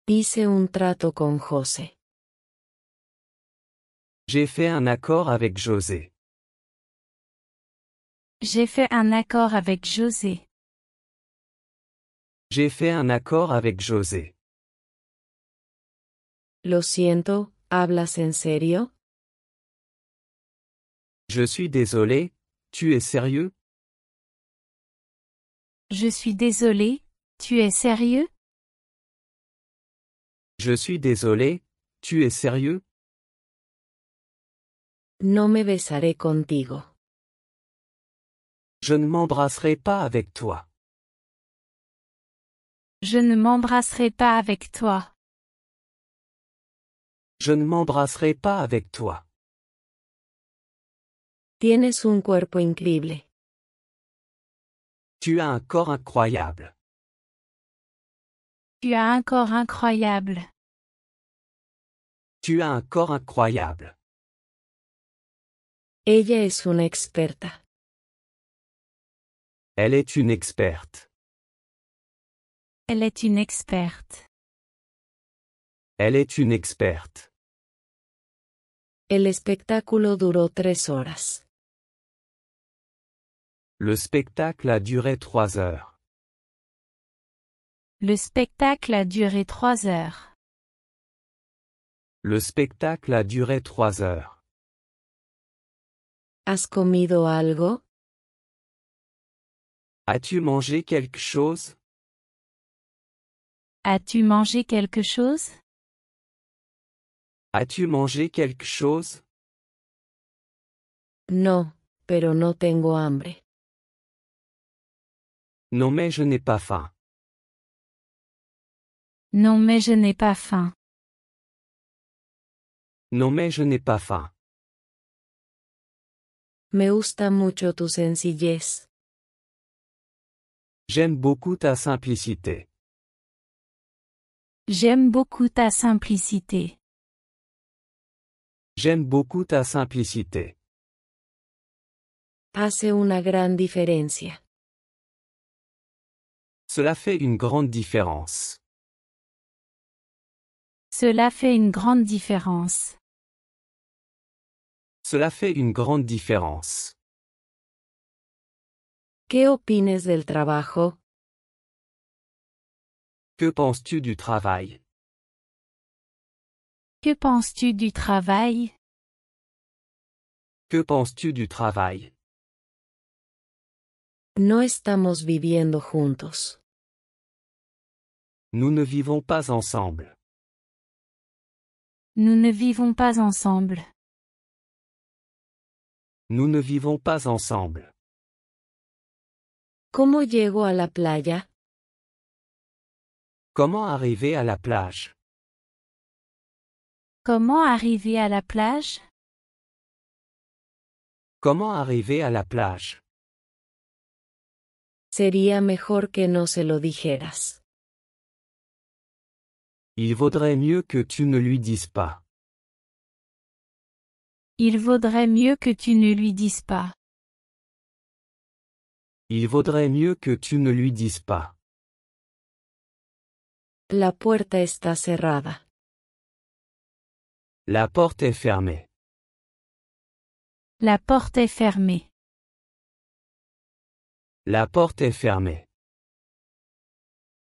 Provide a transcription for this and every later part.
Hice un trato con José. J'ai fait un accord avec José. J'ai fait un accord avec José. J'ai fait un accord avec José. Lo siento, ¿hablas en serio? Je suis désolé, tu es sérieux? Je suis désolé, tu es sérieux? Je suis désolé, tu es sérieux? No me besaré contigo. Je ne m'embrasserai pas avec toi. Je ne m'embrasserai pas avec toi. Je ne m'embrasserai pas avec toi. Tienes un cuerpo increíble. Tu as un corps incroyable. Tu as un corps incroyable. Tu as un corps incroyable. Ella es una experta. Elle est une experte. Elle est une experte. Elle est une experte. El espectáculo duró 3 horas. Le spectacle a duré 3 heures. Le spectacle a duré 3 heures. Le spectacle a duré 3 heures. ¿Has comido algo? As-tu mangé quelque chose? As-tu mangé quelque chose? As-tu mangé quelque chose? No, pero no tengo hambre. Non mais je n'ai pas faim. Non mais je n'ai pas faim. Non mais je n'ai pas faim. Me gusta mucho tu sencillez. J'aime beaucoup ta simplicité. J'aime beaucoup ta simplicité. J'aime beaucoup ta simplicité. Hace una gran diferencia. Cela fait une grande différence. Cela fait une grande différence. Cela fait une grande différence. ¿Qué opines del trabajo? Que penses-tu du travail? Que penses-tu du travail? Que penses-tu du travail? No estamos viviendo juntos. Nous ne vivons pas ensemble. Nous ne vivons pas ensemble. Nous ne vivons pas ensemble. ¿Cómo llego a la playa? Comment arriver à la plage? Comment arriver à la plage? Comment arriver à la plage? Sería mejor que no se lo dijeras. Il vaudrait mieux que tu ne lui dises pas. Il vaudrait mieux que tu ne lui dises pas. Il vaudrait mieux que tu ne lui dises pas. La puerta está cerrada. La porte est fermée. La porte est fermée. La porte est fermée.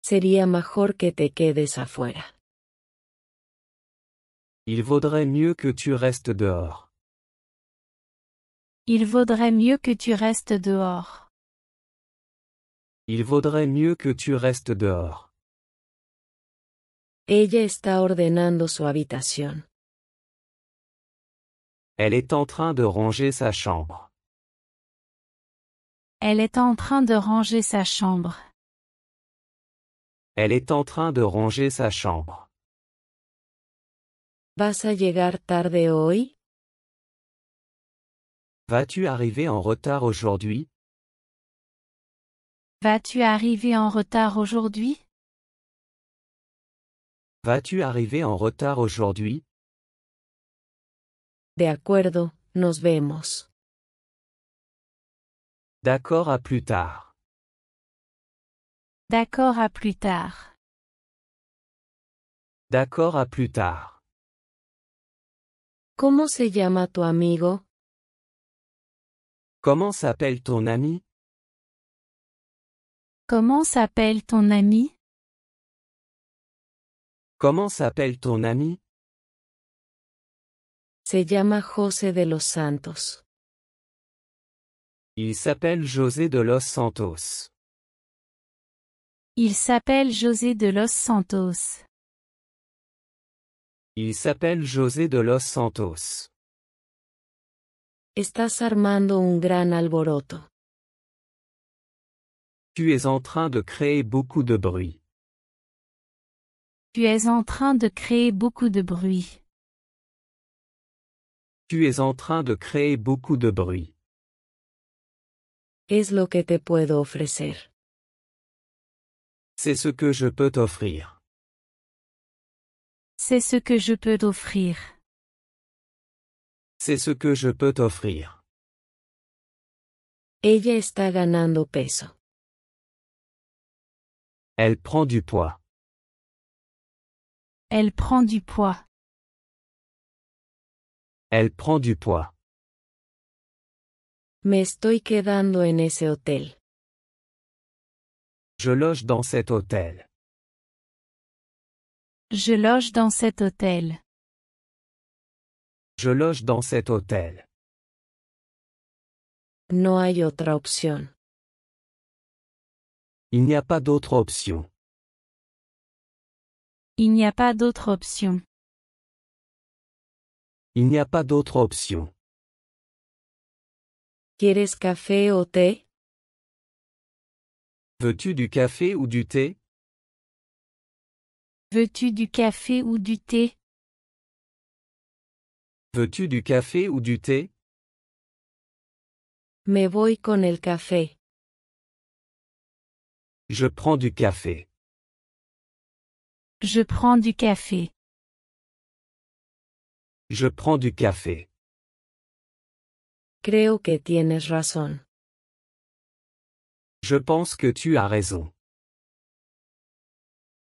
Sería mejor que te quedes afuera. Il vaudrait mieux que tu restes dehors. Il vaudrait mieux que tu restes dehors. Il vaudrait mieux que tu restes dehors. Ella está ordenando su habitación. Elle est en train de ranger sa chambre. Elle est en train de ranger sa chambre. Elle est en train de ranger sa chambre. ¿Vas a llegar tarde hoy? Vas-tu arriver en retard aujourd'hui? Vas-tu arriver en retard aujourd'hui? Vas-tu arriver en retard aujourd'hui? De acuerdo, nos vemos. D'accord, à plus tard. D'accord, à plus tard. D'accord, à plus tard. ¿Cómo se llama tu amigo? Comment s'appelle ton ami? Comment s'appelle ton ami? Comment s'appelle ton ami? Se llama José de los Santos. Il s'appelle José de los Santos. Il s'appelle José de los Santos. Il s'appelle José de los Santos. Estás armando un gran alboroto. Tu es en train de créer beaucoup de bruit. Tu es en train de créer beaucoup de bruit. Tu es en train de créer beaucoup de bruit. Es lo que te puedo ofrecer. C'est ce que je peux t'offrir. C'est ce que je peux t'offrir. C'est ce que je peux t'offrir. Ella está ganando peso. Elle prend du poids. Elle prend du poids. Elle prend du poids. Me estoy quedando en ese hotel. Je loge dans cet hôtel. Je loge dans cet hôtel. Je loge dans cet hôtel. No hay otra opción. Il n'y a pas d'autre option. Il n'y a pas d'autre option. Il n'y a pas d'autre option. ¿Quieres café o té? Veux-tu du café ou du thé? Veux-tu du café ou du thé? Veux-tu du café ou du thé? Me voy con el café. Je prends du café. Je prends du café. Je prends du café. Creo que tienes razón. Je pense que tu as raison.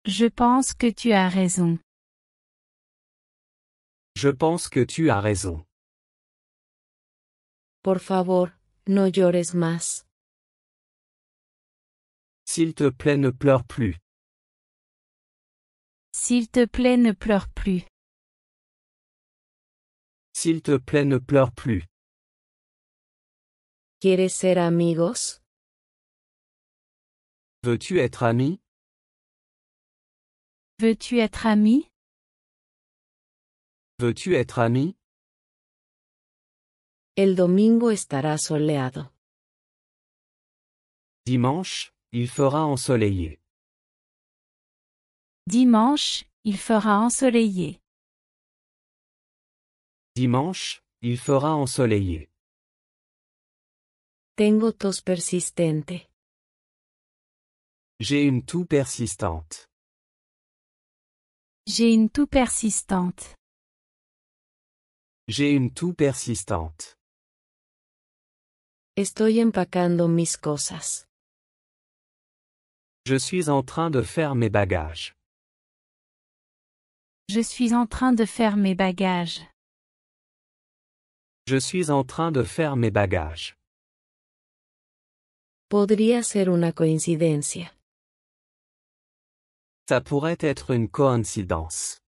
Je pense que tu as raison. Je pense que tu as raison. Por favor, no llores más. S'il te plaît, ne pleure plus. S'il te plaît, ne pleure plus. S'il te plaît, ne pleure plus. ¿Quieres ser amigos? Veux-tu être ami? Veux-tu être ami? Veux-tu être ami? El domingo estará soleado. Dimanche, il fera ensoleillé. Dimanche, il fera ensoleillé. Dimanche, il fera ensoleillé. Tengo tos persistente. J'ai une toux persistante. J'ai une toux persistante. J'ai une toux persistante. Estoy empacando mis cosas. Je suis en train de faire mes bagages. Je suis en train de faire mes bagages. Je suis en train de faire mes bagages. Podría ser una coincidencia. Ça pourrait être une coïncidence.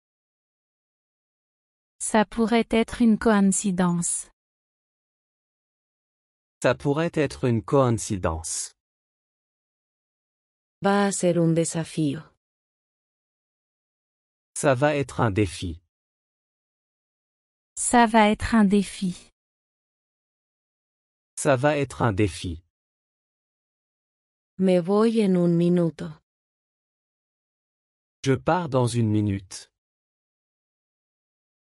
Ça pourrait être une coïncidence. Ça pourrait être une coïncidence. Va a ser un desafío. Ça va être un défi. Ça va être un défi. Ça va être un défi. Me voy en un minuto. Je pars dans une minute.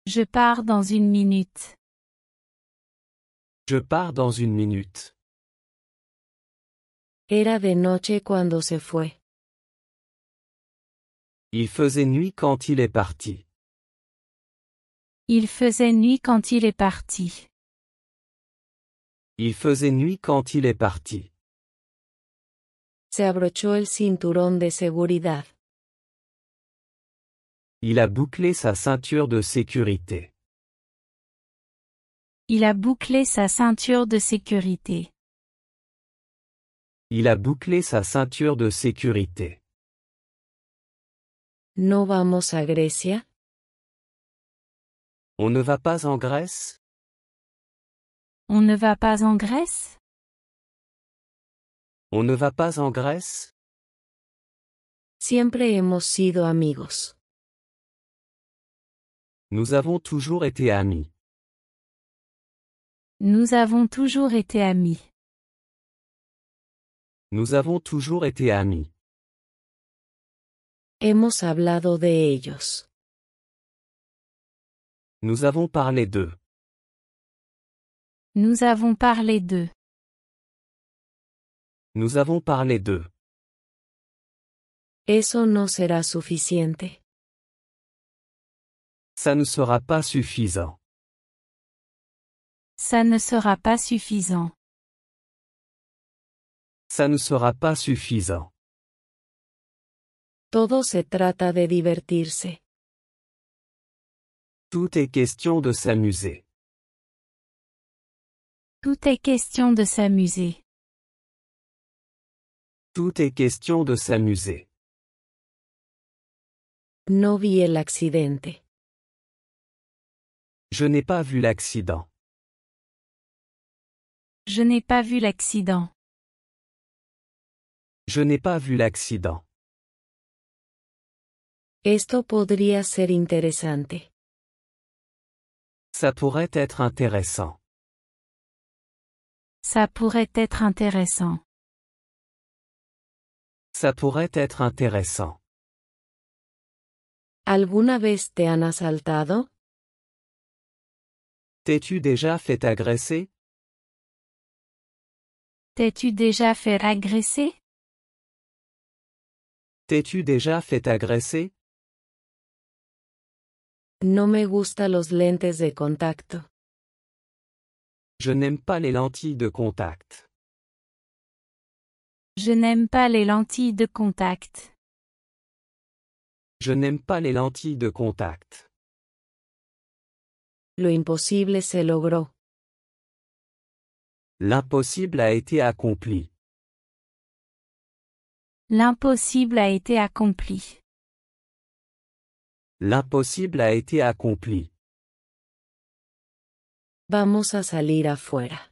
Je pars dans une minute. Je pars dans une minute. Era de noche cuando se fue. Il faisait nuit quand il est parti. Il faisait nuit quand il est parti. Il faisait nuit quand il est parti. Se abrochó el cinturón de seguridad. Il a bouclé sa ceinture de sécurité. Il a bouclé sa ceinture de sécurité. Il a bouclé sa ceinture de sécurité. ¿No vamos a Grecia? On ne va pas en Grèce? On ne va pas en Grèce? On ne va pas en Grèce? Siempre hemos sido amigos. Nous avons toujours été amis. Nous avons toujours été amis. Nous avons toujours été amis. Hemos hablado de ellos. Nous avons parlé d'eux. Nous avons parlé d'eux. Nous avons parlé d'eux. Eso no será suficiente. Ça ne sera pas suffisant. Ça ne sera pas suffisant. Ça ne sera pas suffisant. Todo se trata de divertirse. Tout est question de s'amuser. Tout est question de s'amuser. Tout est question de s'amuser. No vi el accidente. Je n'ai pas vu l'accident. Je n'ai pas vu l'accident. Je n'ai pas vu l'accident. Esto podría ser interesante. Ça pourrait être intéressant. Ça pourrait être intéressant. Ça pourrait être intéressant. ¿Alguna vez te han asaltado? T'es-tu déjà fait agresser? T'es-tu déjà fait agresser? T'es-tu déjà fait agresser? No me gustan los lentes de contacto. Je n'aime pas les lentilles de contact. Je n'aime pas les lentilles de contact. Je n'aime pas les lentilles de contact. Lo imposible se logró. L'impossible a été accompli. L'impossible a été accompli. L'impossible a été accompli. Vamos a salir afuera.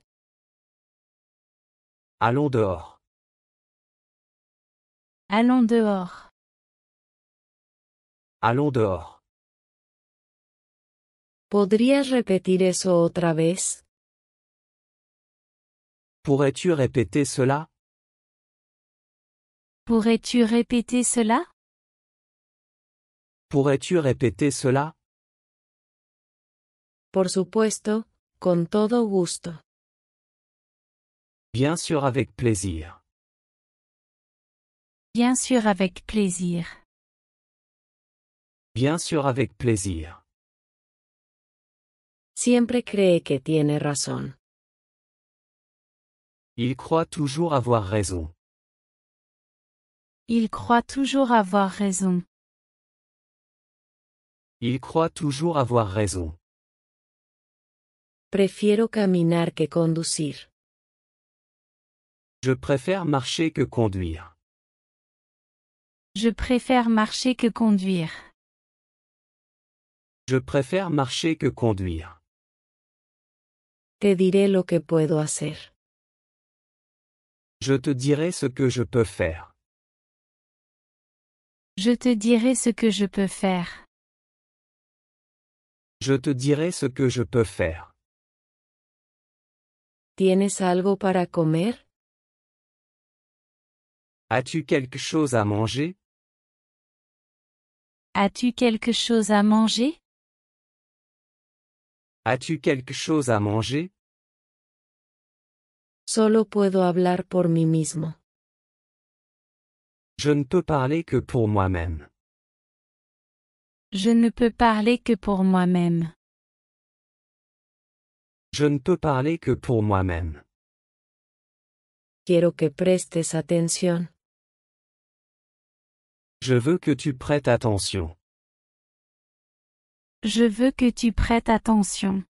Allons dehors. Allons dehors. Allons dehors. ¿Podrías repetir eso otra vez? Pourrais-tu répéter cela? Pourrais-tu répéter cela? Pourrais-tu répéter cela? Por supuesto, con todo gusto. Bien sûr avec plaisir. Bien sûr avec plaisir. Bien sûr avec plaisir. Siempre cree que tiene razón. Il croit toujours avoir raison. Il croit toujours avoir raison. Il croit toujours avoir raison. Prefiero caminar que conducir. Je préfère marcher que conduire. Je préfère marcher que conduire. Je préfère marcher que conduire. Te diré lo que puedo hacer. Je te dirai ce que je peux faire. Je te dirai ce que je peux faire. Je te dirai ce que je peux faire. ¿Tienes algo para comer? As-tu quelque chose à manger? As-tu quelque chose à manger? As-tu quelque chose à manger? Solo puedo hablar por mí mismo. Je ne peux parler que pour moi-même. Je ne peux parler que pour moi-même. Je ne peux parler que pour moi-même. Quiero que prestes atención. Je veux que tu prêtes attention. Je veux que tu prêtes attention.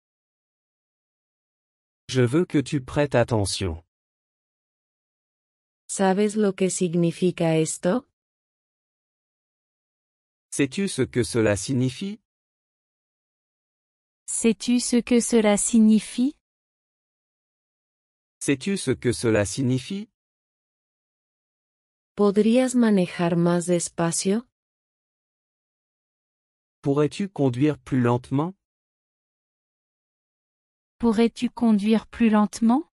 Je veux que tu prêtes attention. ¿Sabes lo que significa esto? Sais-tu ce que cela signifie? Sais-tu ce que cela signifie? Sais-tu ce que cela signifie? ¿Podrías manejar más despacio? Pourrais-tu conduire plus lentement? Pourrais-tu conduire plus lentement?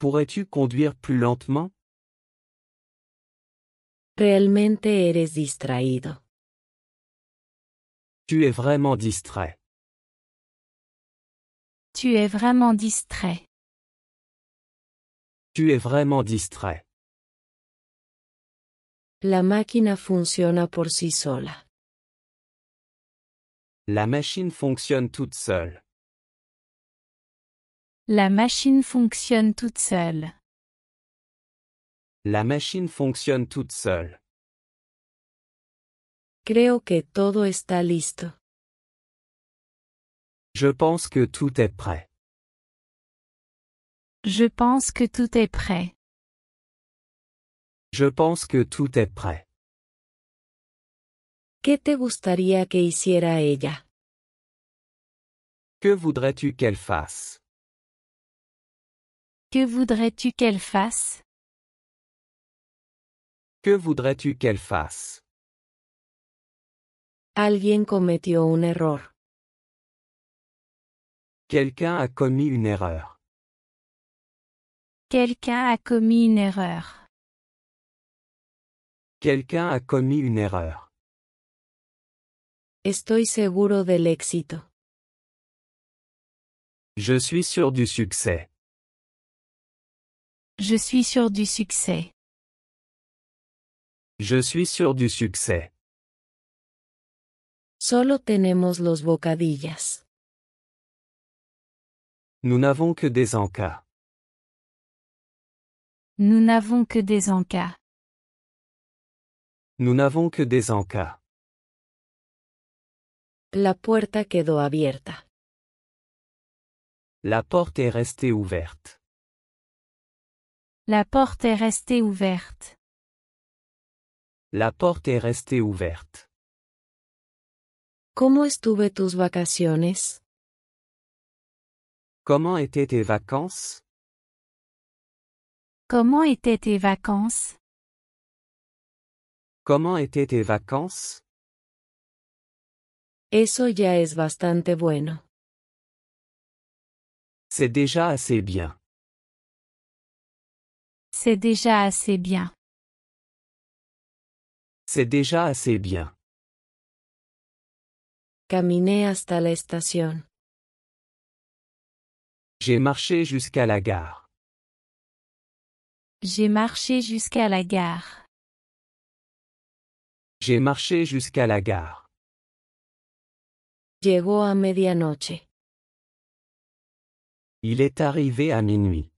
Pourrais-tu conduire plus lentement? Realmente eres distraído. Tu es vraiment distrait. Tu es vraiment distrait. Tu es vraiment distrait. La máquina funciona por sí sola. La machine fonctionne toute seule. La machine fonctionne toute seule. La machine fonctionne toute seule. Creo que todo está listo. Je pense que tout est prêt. Je pense que tout est prêt. Je pense que tout est prêt. ¿Qué te gustaría que hiciera ella? Que voudrais-tu qu'elle fasse? Que voudrais-tu qu'elle fasse? Que voudrais-tu qu'elle fasse? Alguien cometió un error. Quelqu'un a commis une erreur. Quelqu'un a commis une erreur. Quelqu'un a commis une erreur. Estoy seguro del éxito. Je suis sûr du succès. Je suis sûr du succès. Je suis sûr du succès. Solo tenemos los bocadillas. Nous n'avons que des encas. Nous n'avons que des encas. Nous n'avons que des encas. La puerta quedó abierta. La porte est restée ouverte. La porte est restée ouverte. La porte est restée ouverte. ¿Cómo estuve tus vacaciones? Comment étaient tes vacances? Comment étaient tes vacances? Comment étaient tes vacances? Eso ya es bastante bueno. C'est déjà assez bien. C'est déjà assez bien. C'est déjà assez bien. Caminé hasta la estación. J'ai marché jusqu'à la gare. J'ai marché jusqu'à la gare. J'ai marché jusqu'à la gare. Llegó a medianoche. Il est arrivé à minuit.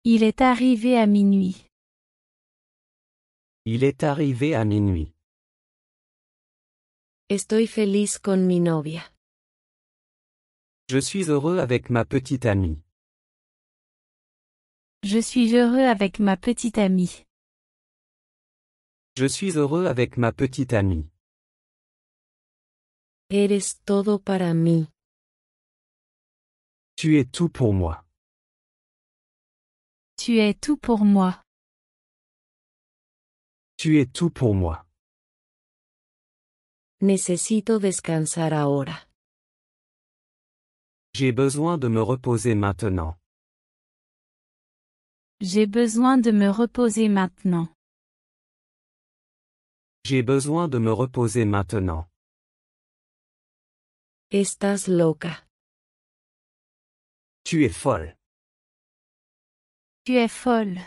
Il est arrivé à minuit. Il est arrivé à minuit. Estoy feliz con mi novia. Je suis heureux avec ma petite amie. Je suis heureux avec ma petite amie. Je suis heureux avec ma petite amie. Eres todo para mí. Tu es tout pour moi. Tu es tout pour moi. Tu es tout pour moi. Necesito descansar ahora. J'ai besoin de me reposer maintenant. J'ai besoin de me reposer maintenant. J'ai besoin de me reposer maintenant. Estás loca. Tu es folle. Tu es folle.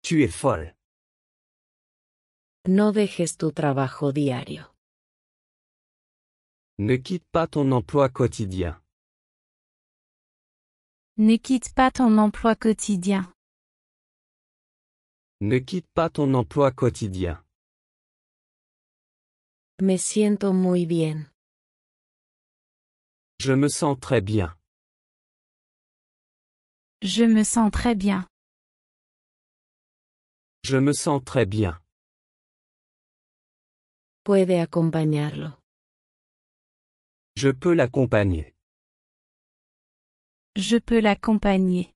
Tu es folle. No dejes tu trabajo diario. Ne quitte pas ton emploi quotidien. Ne quitte pas ton emploi quotidien. Ne quitte pas ton emploi quotidien. Me siento muy bien. Je me sens très bien. Je me sens très bien. Je me sens très bien. Puede acompañarlo. Je peux l'accompagner. Je peux l'accompagner.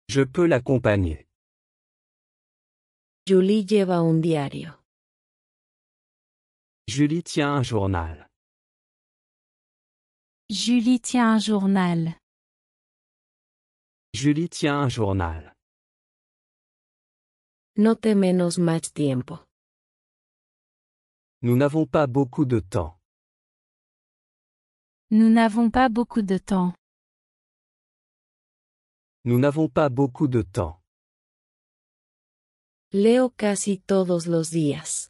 Je peux l'accompagner. Julie lleva un diario. Julie tient un journal. Julie tient un journal. Julie tient un journal. No tenemos más tiempo. Nous n'avons pas beaucoup de temps. Nous n'avons pas beaucoup de temps. Nous n'avons pas beaucoup de temps. Leo casi todos los días.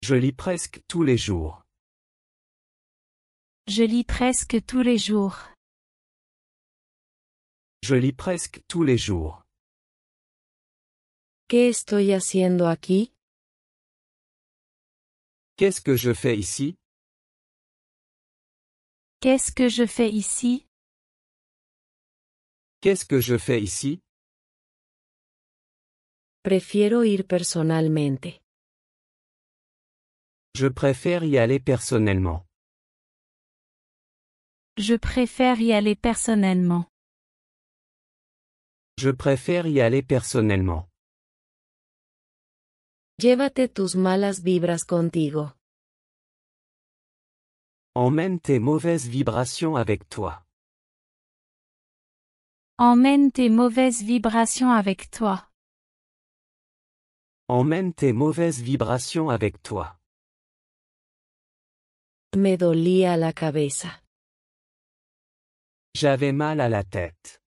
Je lis presque tous les jours. Je lis presque tous les jours. Je lis presque tous les jours. ¿Qué estoy haciendo aquí? Qu'est-ce que je fais ici? Qu'est-ce que je fais ici? Qu'est-ce que je fais ici? Prefiero ir personalmente. Je préfère y aller personnellement. Je préfère y aller personnellement. Je préfère y aller personnellement. Llévate tus malas vibras contigo. Emmène tes mauvaises vibrations avec toi. Emmène tes mauvaises vibrations avec toi. Emmène tes mauvaises vibrations avec toi. Me dolía la cabeza. J'avais mal à la tête.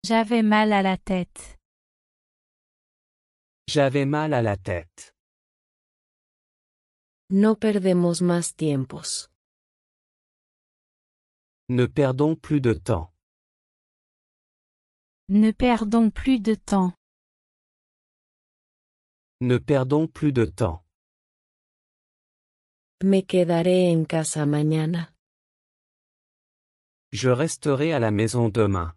J'avais mal à la tête. J'avais mal à la tête. No perdemos más tiempos. Ne perdons plus de temps. Ne perdons plus de temps. Ne perdons plus de temps. Me quedaré en casa mañana. Je resterai à la maison demain.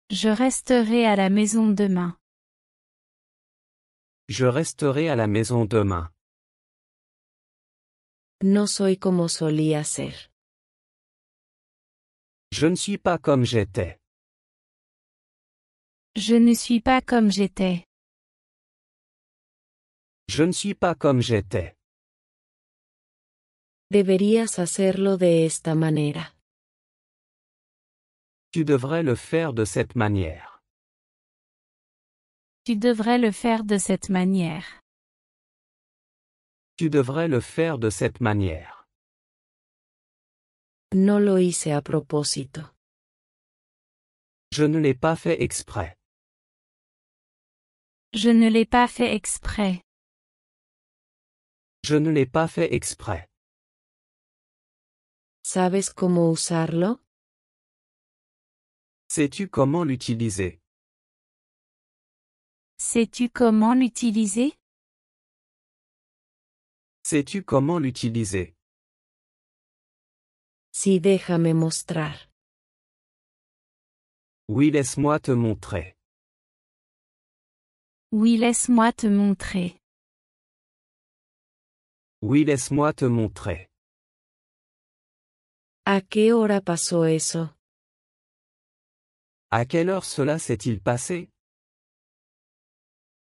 Je resterai à la maison demain. Je resterai à la maison demain. No soy como solía ser. Je ne suis pas comme j'étais. Je ne suis pas comme j'étais. Je ne suis pas comme j'étais. Deberías hacerlo de esta manera. Tu devrais le faire de cette manière. Tu devrais le faire de cette manière. Tu devrais le faire de cette manière. No lo hice a propósito. Je ne l'ai pas fait exprès. Je ne l'ai pas fait exprès. Je ne l'ai pas fait exprès. ¿Sabes cómo usarlo? Sais-tu comment l'utiliser? Sais-tu comment l'utiliser? Sais-tu comment l'utiliser? Sí, déjame mostrar. Oui, laisse-moi te montrer. Oui, laisse-moi te montrer. Oui, laisse-moi te montrer. ¿A qué hora pasó eso? À quelle heure cela s'est-il passé?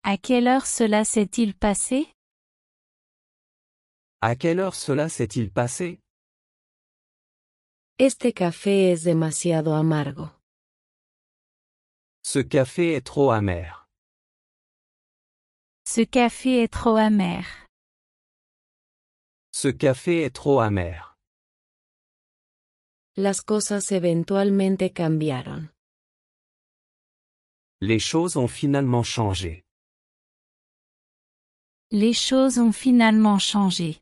À quelle heure cela s'est-il passé? À quelle heure cela s'est-il passé? Este café es demasiado amargo. Ce café est trop amer. Ce café est trop amer. Ce café est trop amer. Las cosas eventualmente cambiaron. Les choses ont finalement changé. Les choses ont finalement changé.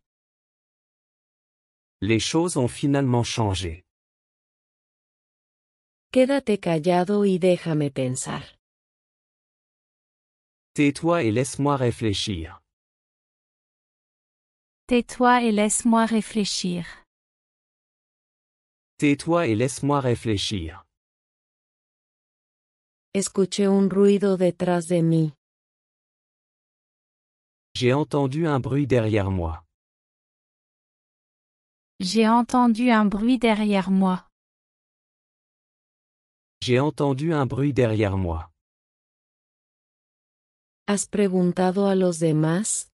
Les choses ont finalement changé. Quédate callado y déjame pensar. Tais-toi et laisse-moi réfléchir. Tais-toi et laisse-moi réfléchir. Tais-toi et laisse-moi réfléchir. Escuché un ruido detrás de mí. J'ai entendu un bruit derrière moi. J'ai entendu un bruit derrière moi. J'ai entendu un bruit derrière moi. ¿Has preguntado a los demás?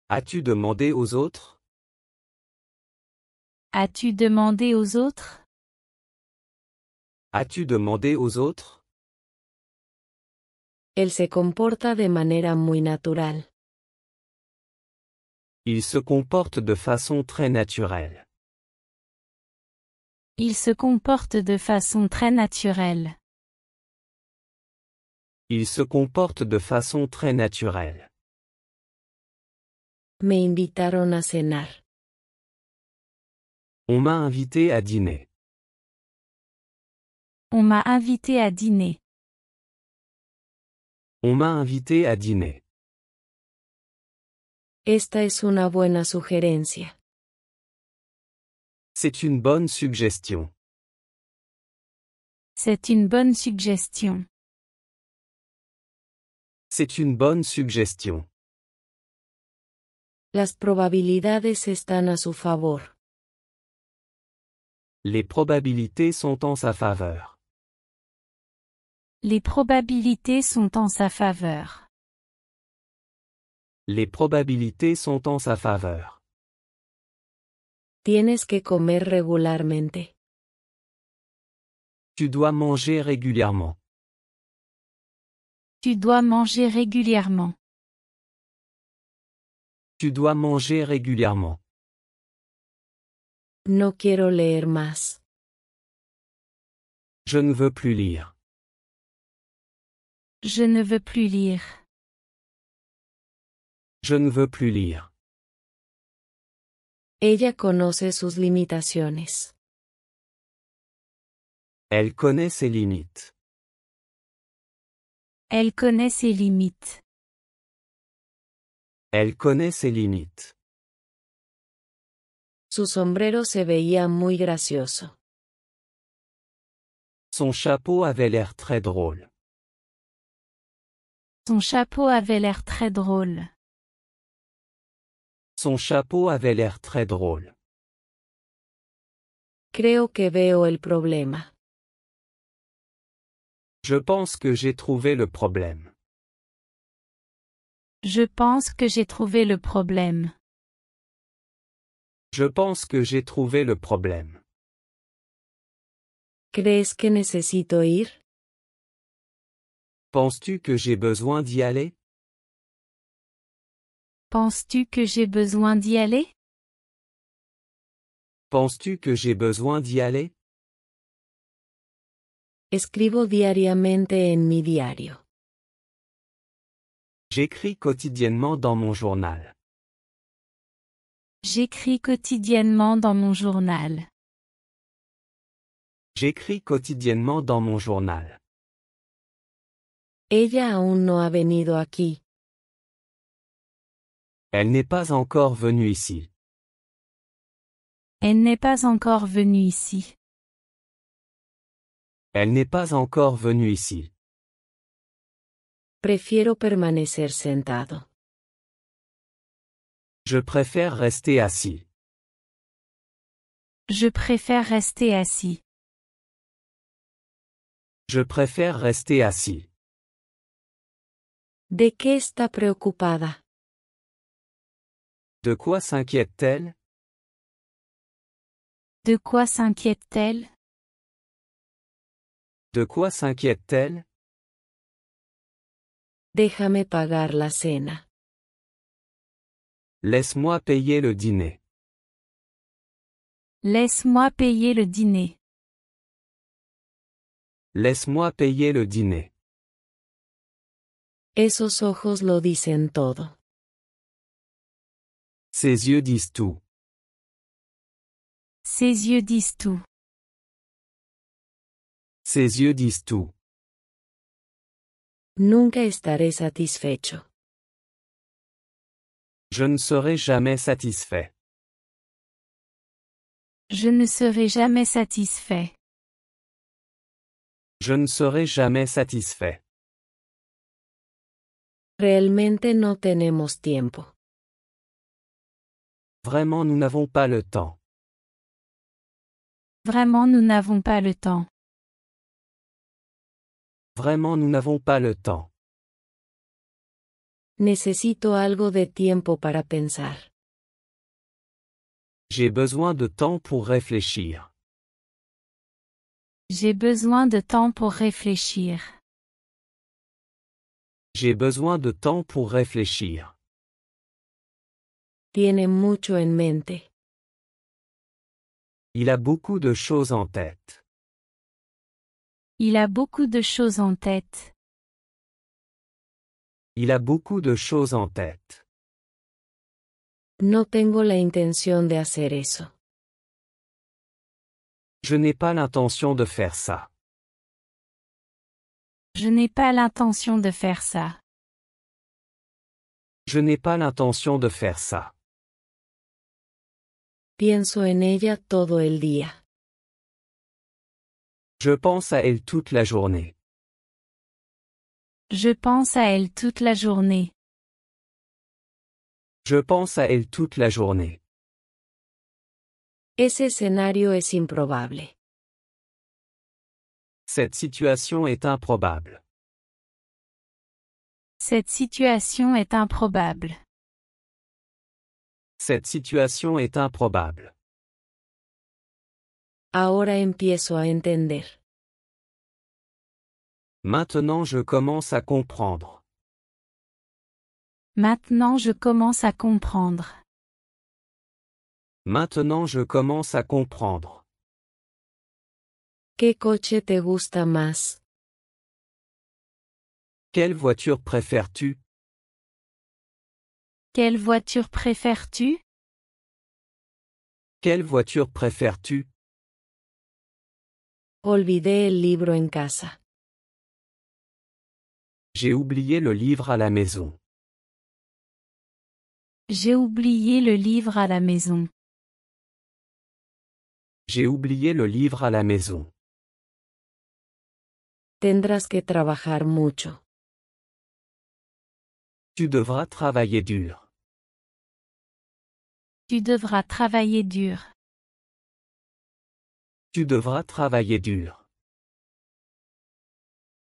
As-tu demandé aux autres? As-tu demandé aux autres? As-tu demandé aux autres? Él se comporta de manera muy natural. Il se comporte de façon très naturelle. Il se comporte de façon très naturelle. Il se comporte de façon très naturelle. Me invitaron a cenar. On m'a invité à dîner. On m'a invité à dîner. On m'a invité à dîner. Esta es una buena sugerencia. C'est une bonne suggestion. C'est une bonne suggestion. C'est une bonne suggestion. Las probabilidades están a su favor. Les probabilités sont en sa faveur. Les probabilités sont en sa faveur. Les probabilités sont en sa faveur. Tienes que comer regularmente. Tu dois manger régulièrement. Tu dois manger régulièrement. Tu dois manger régulièrement. No quiero leer más. Je ne veux plus lire. Je ne veux plus lire. Je ne veux plus lire. Ella conoce sus limitaciones. Elle connaît ses limites. Elle connaît ses limites. Elle connaît ses limites. Su sombrero se veía muy gracioso. Son chapeau avait l'air très drôle. Son chapeau avait l'air très drôle. Son chapeau avait l'air très drôle. Creo que veo el problema. Je pense que j'ai trouvé le problème. Je pense que j'ai trouvé le problème. Je pense que j'ai trouvé le problème. ¿Crees que necesito ir? Penses-tu que j'ai besoin d'y aller? Penses-tu que j'ai besoin d'y aller? Penses-tu que j'ai besoin d'y aller? Escribo diariamente en mi diario. J'écris quotidiennement dans mon journal. J'écris quotidiennement dans mon journal. J'écris quotidiennement dans mon journal. Ella aún no ha venido aquí. Elle n'est pas encore venue ici. Elle n'est pas encore venue ici. Elle n'est pas encore venue ici. Prefiero permanecer sentado. Je préfère rester assis. Je préfère rester assis. Je préfère rester assis. ¿De qué está preocupada? De quoi s'inquiète-t-elle? De quoi s'inquiète-t-elle? De quoi s'inquiète-t-elle? Déjame pagar la cena. Laisse-moi payer le dîner. Laisse-moi payer le dîner. Laisse-moi payer le dîner. Esos ojos lo dicen todo. Ses yeux disent tout. Ses yeux disent tout. Ses yeux disent tout. Nunca estaré satisfecho. Je ne serai jamais satisfait. Je ne serai jamais satisfait. Je ne serai jamais satisfait. Realmente no tenemos tiempo. Vraiment, nous n'avons pas le temps. Vraiment, nous n'avons pas le temps. Vraiment, nous n'avons pas le temps. Necesito algo de tiempo para pensar. J'ai besoin de temps pour réfléchir. J'ai besoin de temps pour réfléchir. J'ai besoin de temps pour réfléchir. Tiene mucho en mente. Il a beaucoup de choses en tête. Il a beaucoup de choses en tête. Il a beaucoup de choses en tête. No tengo la intención de hacer eso. Je n'ai pas l'intention de faire ça. Je n'ai pas l'intention de faire ça. Je n'ai pas l'intention de faire ça. Pienso en ella todo el día. Je pense à elle toute la journée. Je pense à elle toute la journée. Je pense à elle toute la journée. Ese escenario es improbable. Cette situation est improbable. Cette situation est improbable. Cette situation est improbable. Ahora empiezo a entender. Maintenant je commence à comprendre. Maintenant je commence à comprendre. Maintenant je commence à comprendre. ¿Qué coche te gusta más? Quelle voiture préfères-tu? Quelle voiture préfères-tu? Quelle voiture préfères-tu? Olvidé el libro en casa. J'ai oublié le livre à la maison. J'ai oublié le livre à la maison. J'ai oublié le livre à la maison. Tendrás que trabajar mucho. Tu devras travailler dur. Tu devras travailler dur. Tu devras travailler dur.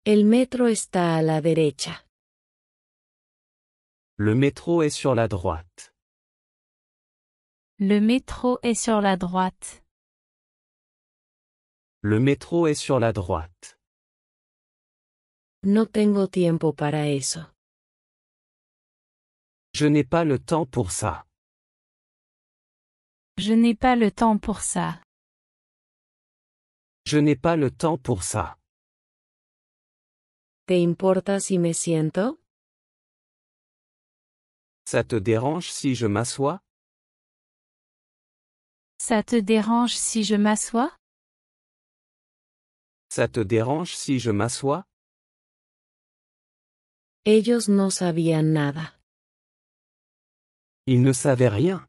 El metro está a la derecha. Le métro est sur la droite. Le métro est sur la droite. Le métro est sur la droite. No tengo tiempo para eso. Je n'ai pas le temps pour ça. Je n'ai pas le temps pour ça. Je n'ai pas le temps pour ça. ¿Te importa si me siento? Ça te dérange si je m'assois? Ça te dérange si je m'assois? Ça te dérange si je m'assois? Ellos no sabían nada. Il ne savait rien.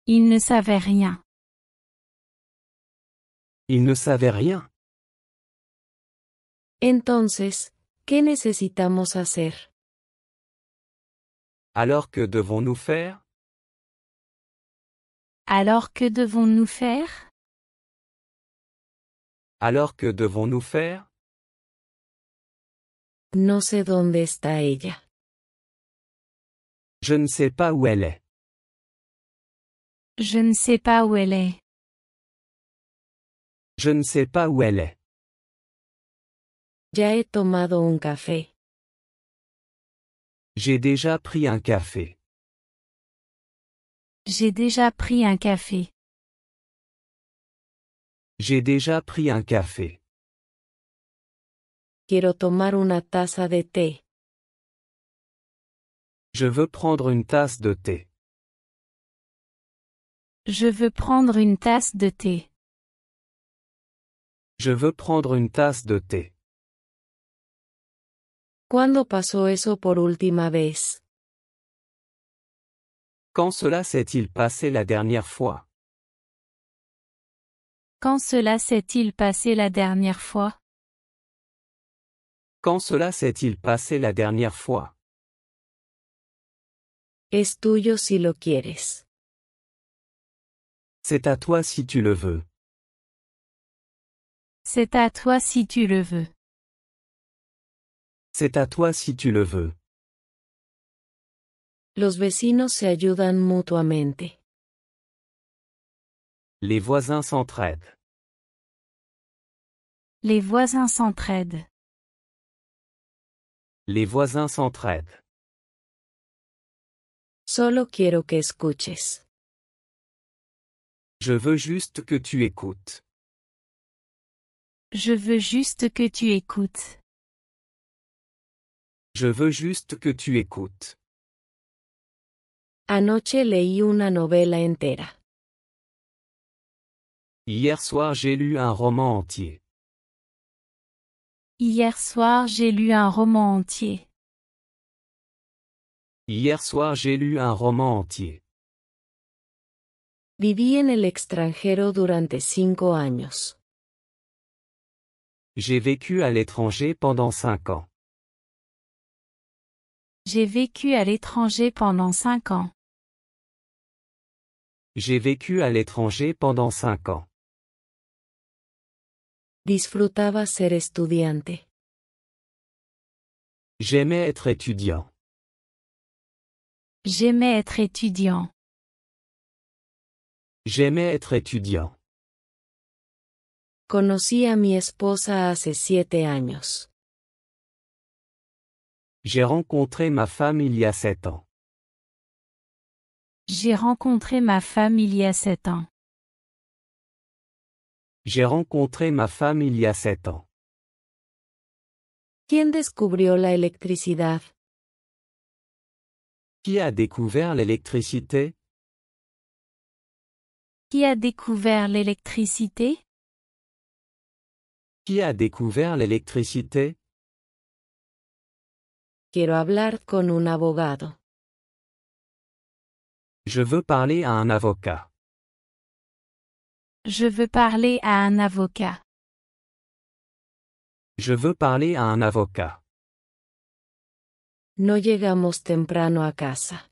Il ne savait rien. Il ne savait rien. Entonces, ¿qué necesitamos hacer? Alors que devons-nous faire? Alors que devons-nous faire? Alors que devons-nous faire? No sé dónde está ella. Je ne sais pas où elle est. Je ne sais pas où elle est. Je ne sais pas où elle est. Ya he tomado un café. J'ai déjà pris un café. J'ai déjà pris un café. J'ai déjà pris un café. Quiero tomar una taza de té. Je veux prendre une tasse de thé. Je veux prendre une tasse de thé. Je veux prendre une tasse de thé. ¿Cuándo pasó eso por última vez? Quand cela s'est-il passé la dernière fois? Quand cela s'est-il passé la dernière fois? Quand cela s'est-il passé la dernière fois? Es tuyo si lo quieres. C'est à toi si tu le veux. C'est à toi si tu le veux. C'est à toi si tu le veux. Los vecinos se ayudan mutuamente. Les voisins s'entraident. Les voisins s'entraident. Les voisins s'entraident. Solo quiero que escuches. Je veux juste que tu écoutes. Je veux juste que tu écoutes. Je veux juste que tu écoutes. Anoche leí una novela entera. Hier soir j'ai lu un roman entier. Hier soir j'ai lu un roman entier. Hier soir j'ai lu un roman entier. Viví en el extranjero durante 5 años. J'ai vécu à l'étranger pendant 5 ans. J'ai vécu à l'étranger pendant 5 ans. J'ai vécu à l'étranger pendant 5 ans. Disfrutaba ser estudiante. J'aimais être étudiant. J'aimais être étudiant. J'aimais être étudiant. Conocí a mi esposa hace 7 años. J'ai rencontré ma femme il y a 7 ans. J'ai rencontré ma femme il y a 7 ans. J'ai rencontré ma femme il y a 7 ans. ¿Quién descubrió la electricidad? Qui a découvert l'électricité? Qui a découvert l'électricité? Qui a découvert l'électricité? Quiero hablar con un abogado. Je veux parler à un avocat. Je veux parler à un avocat. Je veux parler à un avocat. No llegamos temprano a casa.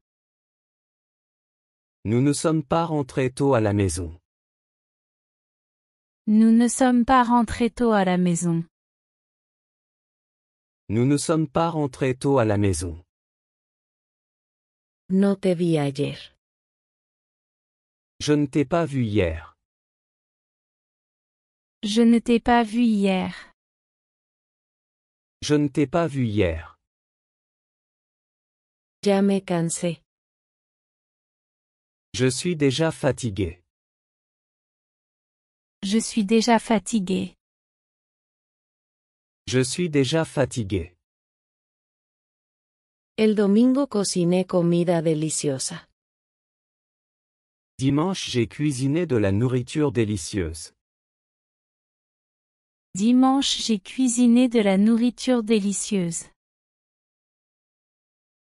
Nous ne sommes pas rentrés tôt à la maison. Nous ne sommes pas rentrés tôt à la maison. Nous ne sommes pas rentrés tôt à la maison. No te vi ayer. Je ne t'ai pas vu hier. Je ne t'ai pas vu hier. Je ne t'ai pas vu hier. Ya me cansé. Je suis déjà fatigué. Je suis déjà fatigué. Je suis déjà fatigué. El domingo cociné comida deliciosa. Dimanche j'ai cuisiné de la nourriture délicieuse. Dimanche j'ai cuisiné de la nourriture délicieuse.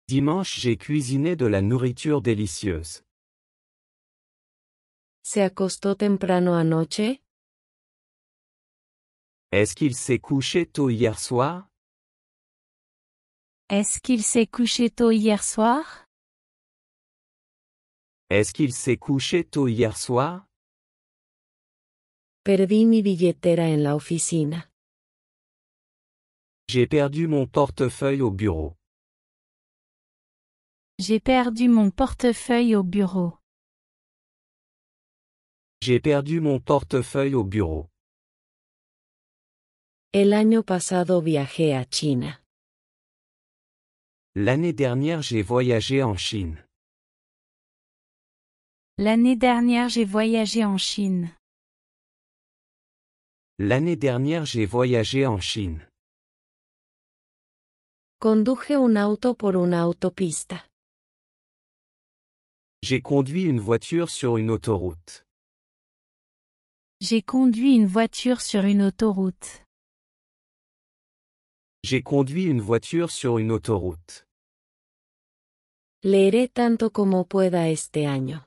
Dimanche j'ai cuisiné de la nourriture délicieuse. ¿Se acostó temprano anoche? Est-ce qu'il s'est couché tôt hier soir? Est-ce qu'il s'est couché tôt hier soir? Est-ce qu'il s'est couché tôt hier soir? Perdí mi billetera en la oficina. J'ai perdu mon portefeuille au bureau. J'ai perdu mon portefeuille au bureau. J'ai perdu mon portefeuille au bureau. El año pasado viajé a China. L'année dernière j'ai voyagé en Chine. L'année dernière j'ai voyagé en Chine. L'année dernière j'ai voyagé en Chine. Conduje un auto por una autopista. J'ai conduit une voiture sur une autoroute. J'ai conduit une voiture sur une autoroute. J'ai conduit une voiture sur une autoroute. Leeré tanto como pueda este año.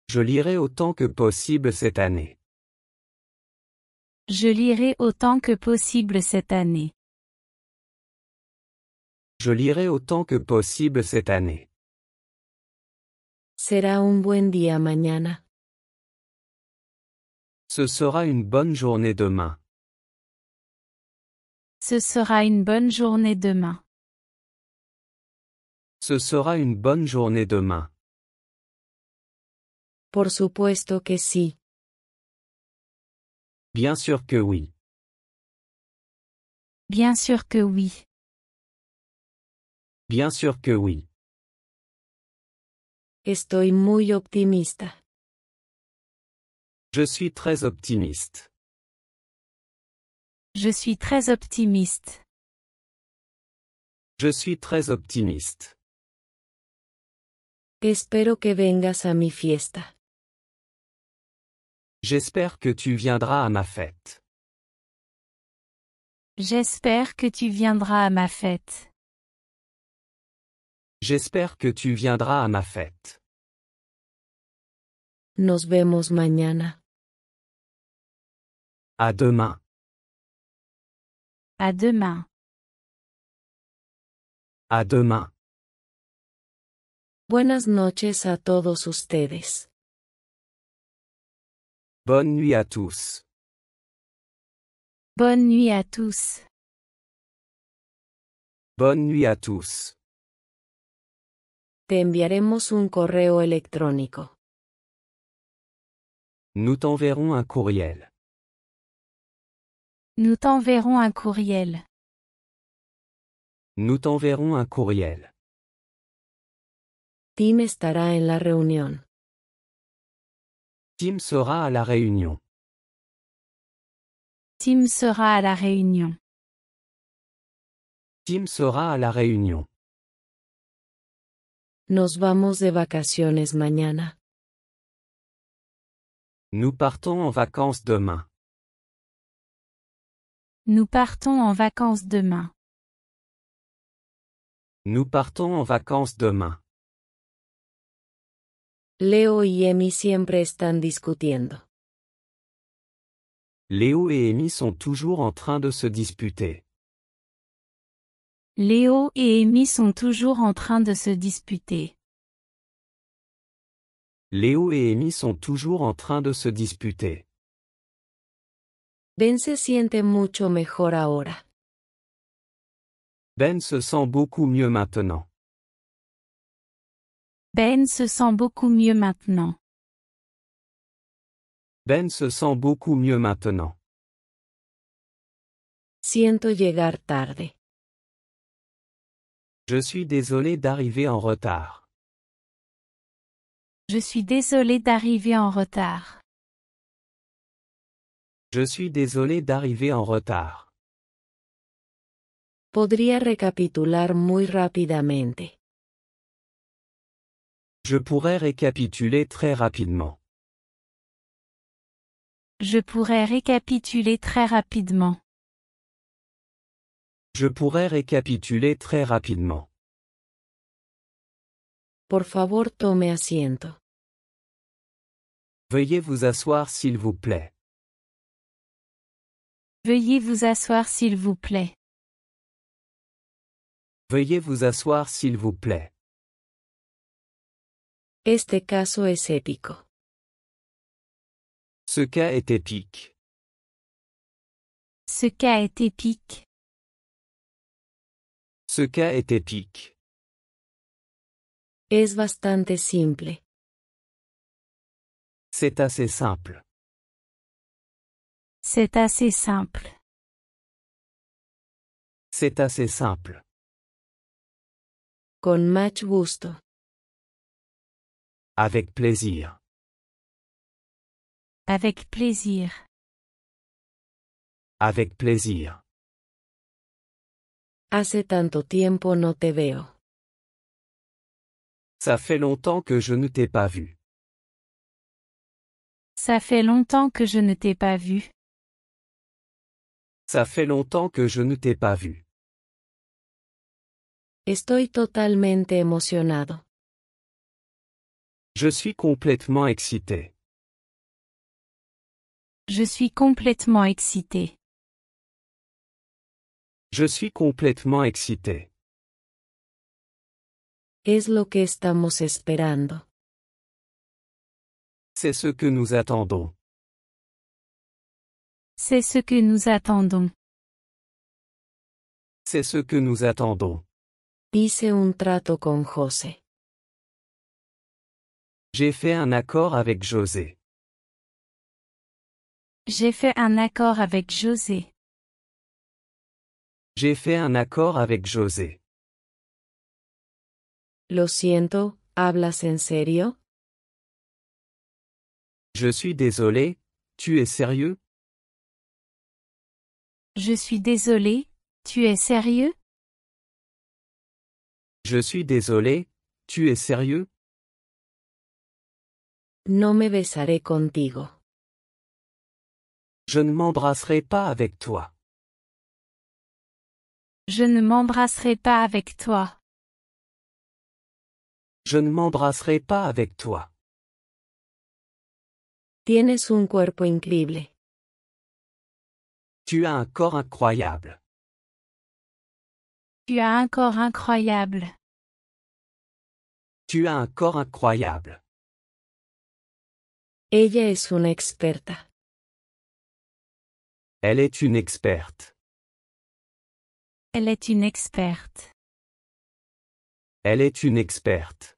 Je lirai autant que possible cette année. Je lirai autant que possible cette année. Je lirai autant que possible cette année. Será un buen día mañana. Ce sera une bonne journée demain. Ce sera une bonne journée demain. Ce sera une bonne journée demain. Por supuesto que sí. Bien sûr que oui. Bien sûr que oui. Bien sûr que oui. Estoy muy optimista. Je suis très optimiste. Je suis très optimiste. Je suis très optimiste. Espero que vengas a mi fiesta. J'espère que tu viendras à ma fête. J'espère que tu viendras à ma fête. J'espère que tu viendras à ma fête. Nos vemos mañana. À demain. À demain. À demain. Buenas noches a todos ustedes. Bonne nuit à tous. Bonne nuit à tous. Bonne nuit à tous. Te enviaremos un correo electrónico. Nous t'enverrons un courriel. Nous t'enverrons un courriel. Nous t'enverrons un courriel. Tim estará en la reunión. Tim sera à la réunion. Tim sera à la réunion. Tim sera à la réunion. Nos vamos de vacaciones mañana. Nous partons en vacances demain. Nous partons en vacances demain. Nous partons en vacances demain. Leo y Emi siempre están discutiendo. Léo et Amy sont toujours en train de se disputer. Léo et Amy sont toujours en train de se disputer. Léo et Amy sont toujours en train de se disputer. Ben se siente mucho mejor ahora. Ben se sent beaucoup mieux maintenant. Ben se sent beaucoup mieux maintenant. Ben se sent beaucoup mieux maintenant. Siento llegar tarde. Je suis désolé d'arriver en retard. Je suis désolé d'arriver en retard. Je suis désolé d'arriver en retard. Podría recapitular muy rápidamente. Je pourrais récapituler très rapidement. Je pourrais récapituler très rapidement. Je pourrais récapituler très rapidement. Por favor, tome asiento. Veuillez vous asseoir s'il vous plaît. Veuillez vous asseoir s'il vous plaît. Veuillez vous asseoir s'il vous plaît. Este caso es épico. Ce cas est épique. Ce cas est épique. Ce cas est épique. Es bastante simple. C'est assez simple. C'est assez simple. C'est assez simple. Con mucho gusto. Avec plaisir. Avec plaisir. Avec plaisir. Hace tanto tiempo no te veo. Ça fait longtemps que je ne t'ai pas vu. Ça fait longtemps que je ne t'ai pas vu. Ça fait longtemps que je ne t'ai pas vu. Estoy totalmente emocionado. Je suis complètement excité. Je suis complètement excité. Je suis complètement excité. Es lo que estamos esperando. C'est ce que nous attendons. C'est ce que nous attendons. C'est ce que nous attendons. Hice un trato con José. J'ai fait un accord avec José. J'ai fait un accord avec José. J'ai fait un accord avec José. Lo siento, ¿hablas en serio? Je suis désolé, tu es sérieux? Je suis désolé, tu es sérieux? Je suis désolé, tu es sérieux? No me besaré contigo. Je ne m'embrasserai pas avec toi. Je ne m'embrasserai pas avec toi. Je ne m'embrasserai pas avec toi. Tienes un cuerpo increíble. Tu as un corps incroyable. Tu as un corps incroyable. Tu as un corps incroyable. Ella es una experta. Elle est une experte. Elle est une experte. Elle est une experte.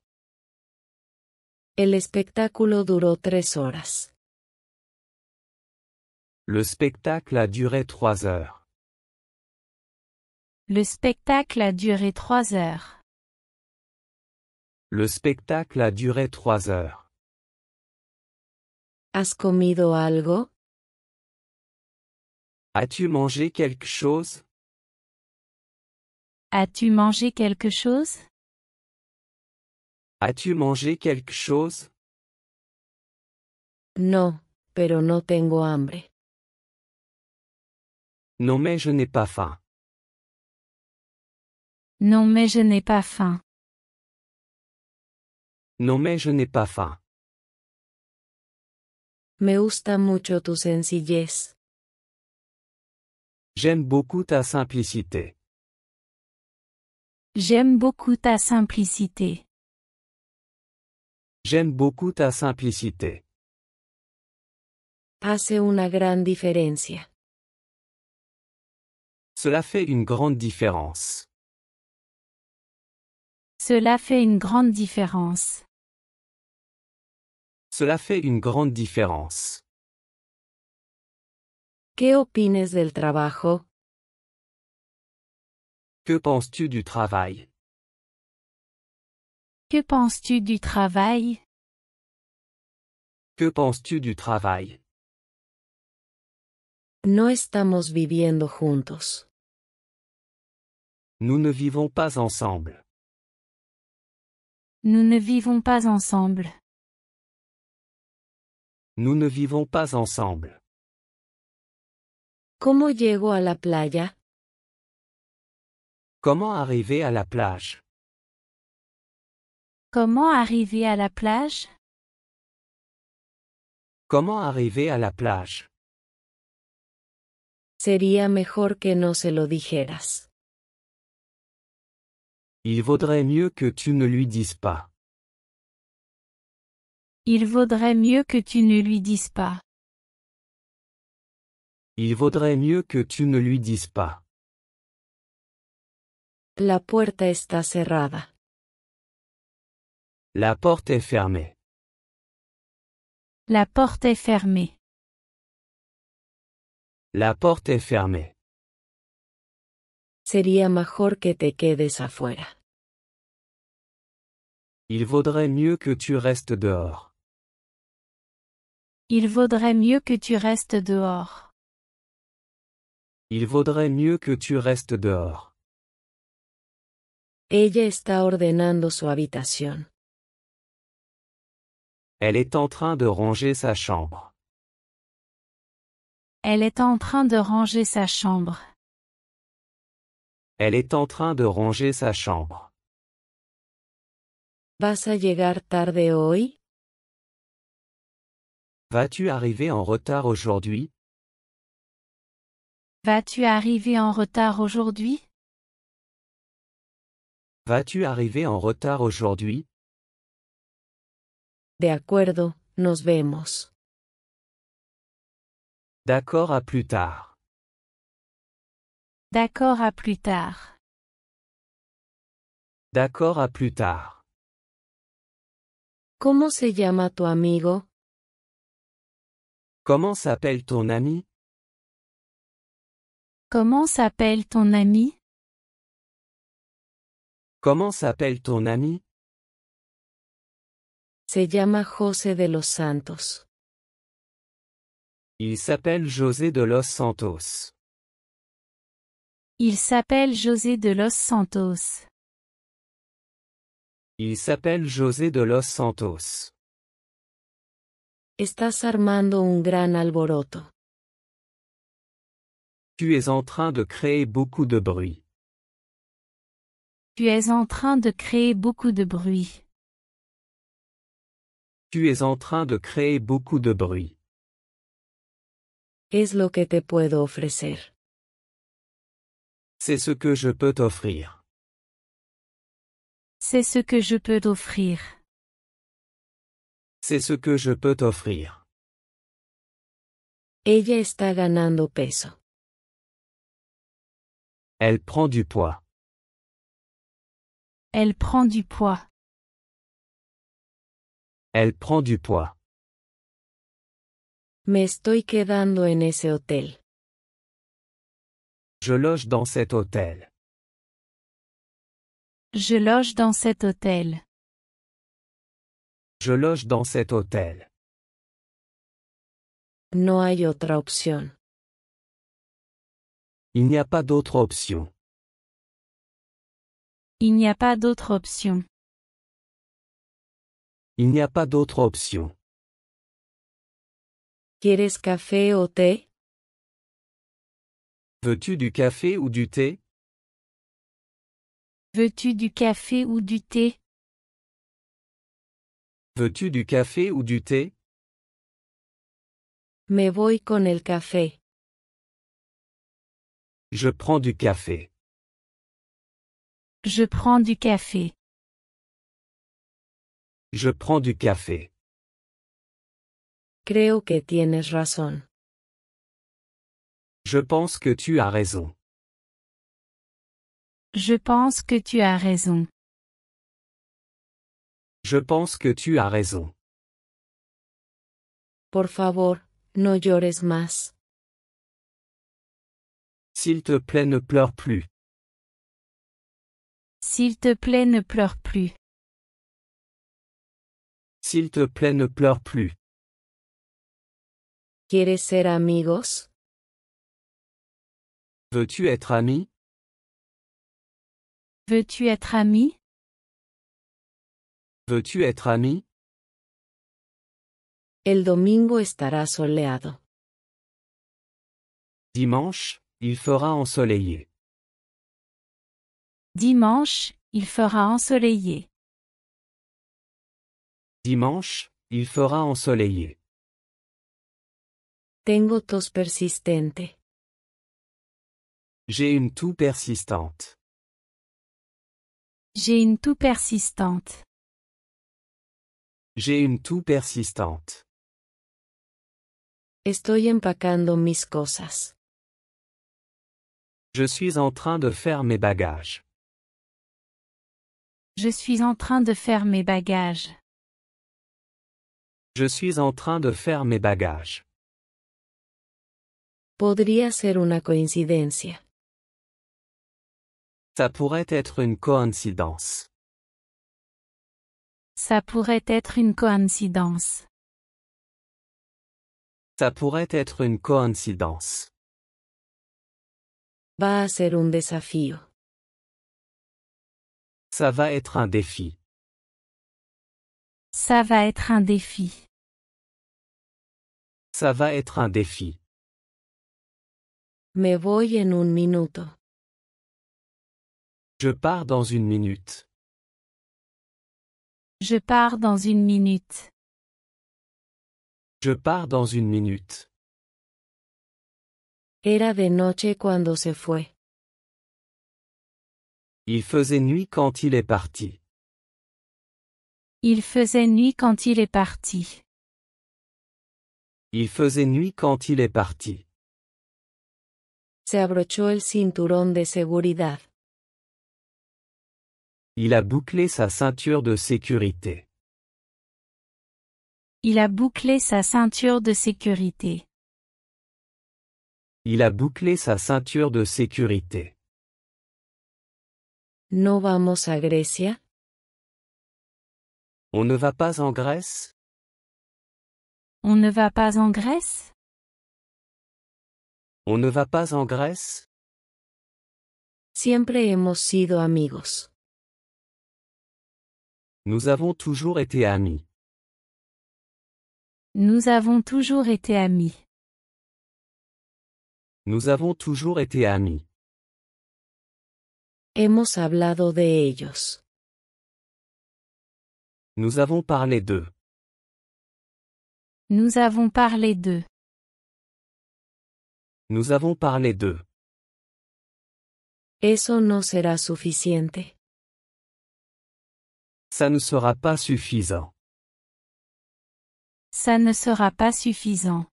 El espectáculo duró 3 horas. Le spectacle a duré 3 heures. Le spectacle a duré 3 heures. Le spectacle a duré 3 heures. ¿Has comido algo? As-tu mangé quelque chose? As-tu mangé quelque chose? As-tu mangé quelque chose? No, pero no tengo hambre. Non mais je n'ai pas faim. Non mais je n'ai pas faim. Non mais je n'ai pas faim. Me gusta mucho tu sencillez. J'aime beaucoup ta simplicité. J'aime beaucoup ta simplicité. J'aime beaucoup ta simplicité. Hace una gran diferencia. Cela fait une grande différence. Cela fait une grande différence. Cela fait une grande différence. ¿Qué opines del trabajo? Que penses-tu du travail? Que penses-tu du travail? Que penses-tu du travail? No estamos viviendo juntos. Nous ne vivons pas ensemble. Nous ne vivons pas ensemble. Nous ne vivons pas ensemble. ¿Cómo llego a la playa? Comment arriver à la plage? Comment arriver à la plage? Comment arriver à la plage? Sería mejor que no se lo dijeras. Il vaudrait mieux que tu ne lui dises pas. Il vaudrait mieux que tu ne lui dises pas. Il vaudrait mieux que tu ne lui dises pas. La puerta está cerrada. La porte est fermée. La porte est fermée. La porte est fermée. Sería mejor que te quedes afuera. Il vaudrait mieux que tu restes dehors. Il vaudrait mieux que tu restes dehors. Il vaudrait mieux que tu restes dehors. Ella está ordenando su habitación. Elle est en train de ranger sa chambre. Elle est en train de ranger sa chambre. Elle est en train de ranger sa chambre. ¿Vas a llegar tarde hoy? Vas-tu arriver en retard aujourd'hui? Vas-tu arriver en retard aujourd'hui? Vas-tu arriver en retard aujourd'hui? De acuerdo, nos vemos. D'accord, à plus tard. D'accord, à plus tard. D'accord, à plus tard. ¿Cómo se llama tu amigo? Comment s'appelle ton ami? Comment s'appelle ton ami? Comment s'appelle ton ami? Se llama José de los Santos. Il s'appelle José de los Santos. Il s'appelle José de los Santos. Il s'appelle José de los Santos. Estás armando un gran alboroto. Tu es en train de créer beaucoup de bruit. Tu es en train de créer beaucoup de bruit. Tu es en train de créer beaucoup de bruit. Es lo que te puedo ofrecer. C'est ce que je peux t'offrir. C'est ce que je peux t'offrir. C'est ce que je peux t'offrir. Ella está ganando peso. Elle prend du poids. Elle prend du poids. Elle prend du poids. Me estoy quedando en ese hotel. Je loge dans cet hôtel. Je loge dans cet hôtel. Je loge dans cet hôtel. No hay otra opción. Il n'y a pas d'autre option. Il n'y a pas d'autre option. Il n'y a pas d'autre option. ¿Quieres café o té? Veux-tu du café ou du thé? Veux-tu du café ou du thé? Veux-tu du café ou du thé? Me voy con el café. Je prends du café. Je prends du café. Je prends du café. Creo que tienes razón. Je pense que tu as raison. Je pense que tu as raison. Je pense que tu as raison. Por favor, no llores más. S'il te plaît, ne pleure plus. S'il te plaît, ne pleure plus. S'il te plaît, ne pleure plus. ¿Quieres ser amigos? Veux-tu être ami? Veux-tu être ami? Veux-tu être ami? El domingo estará soleado. Dimanche, il fera ensoleillé. Dimanche, il fera ensoleillé. Dimanche, il fera ensoleillé. Tengo tos persistente. J'ai une toux persistante. J'ai une toux persistante. J'ai une toux persistante. Estoy empacando mis cosas. Je suis en train de faire mes bagages. Je suis en train de faire mes bagages. Je suis en train de faire mes bagages. Podría ser una coincidencia. Ça pourrait être une coïncidence. Ça pourrait être une coïncidence. Ça pourrait être une coïncidence. Va a ser un desafío. Ça va être un défi. Ça va être un défi. Ça va être un défi. Me voy en un minuto. Je pars dans une minute. Je pars dans une minute. Je pars dans une minute. Era de noche cuando se fue. Il faisait nuit quand il est parti. Il faisait nuit quand il est parti. Il faisait nuit quand il est parti. Se abrochó el cinturón de seguridad. Il a bouclé sa ceinture de sécurité. Il a bouclé sa ceinture de sécurité. Il a bouclé sa ceinture de sécurité. ¿No vamos a Grecia? On ne va pas en Grèce? On ne va pas en Grèce? On ne va pas en Grèce? Siempre hemos sido amigos. Nous avons toujours été amis. Nous avons toujours été amis. Nous avons toujours été amis. Hemos hablado de ellos. Nous avons parlé d'eux. Nous avons parlé d'eux. Nous avons parlé d'eux. Eso no será suficiente. Ça ne sera pas suffisant. Ça ne sera pas suffisant.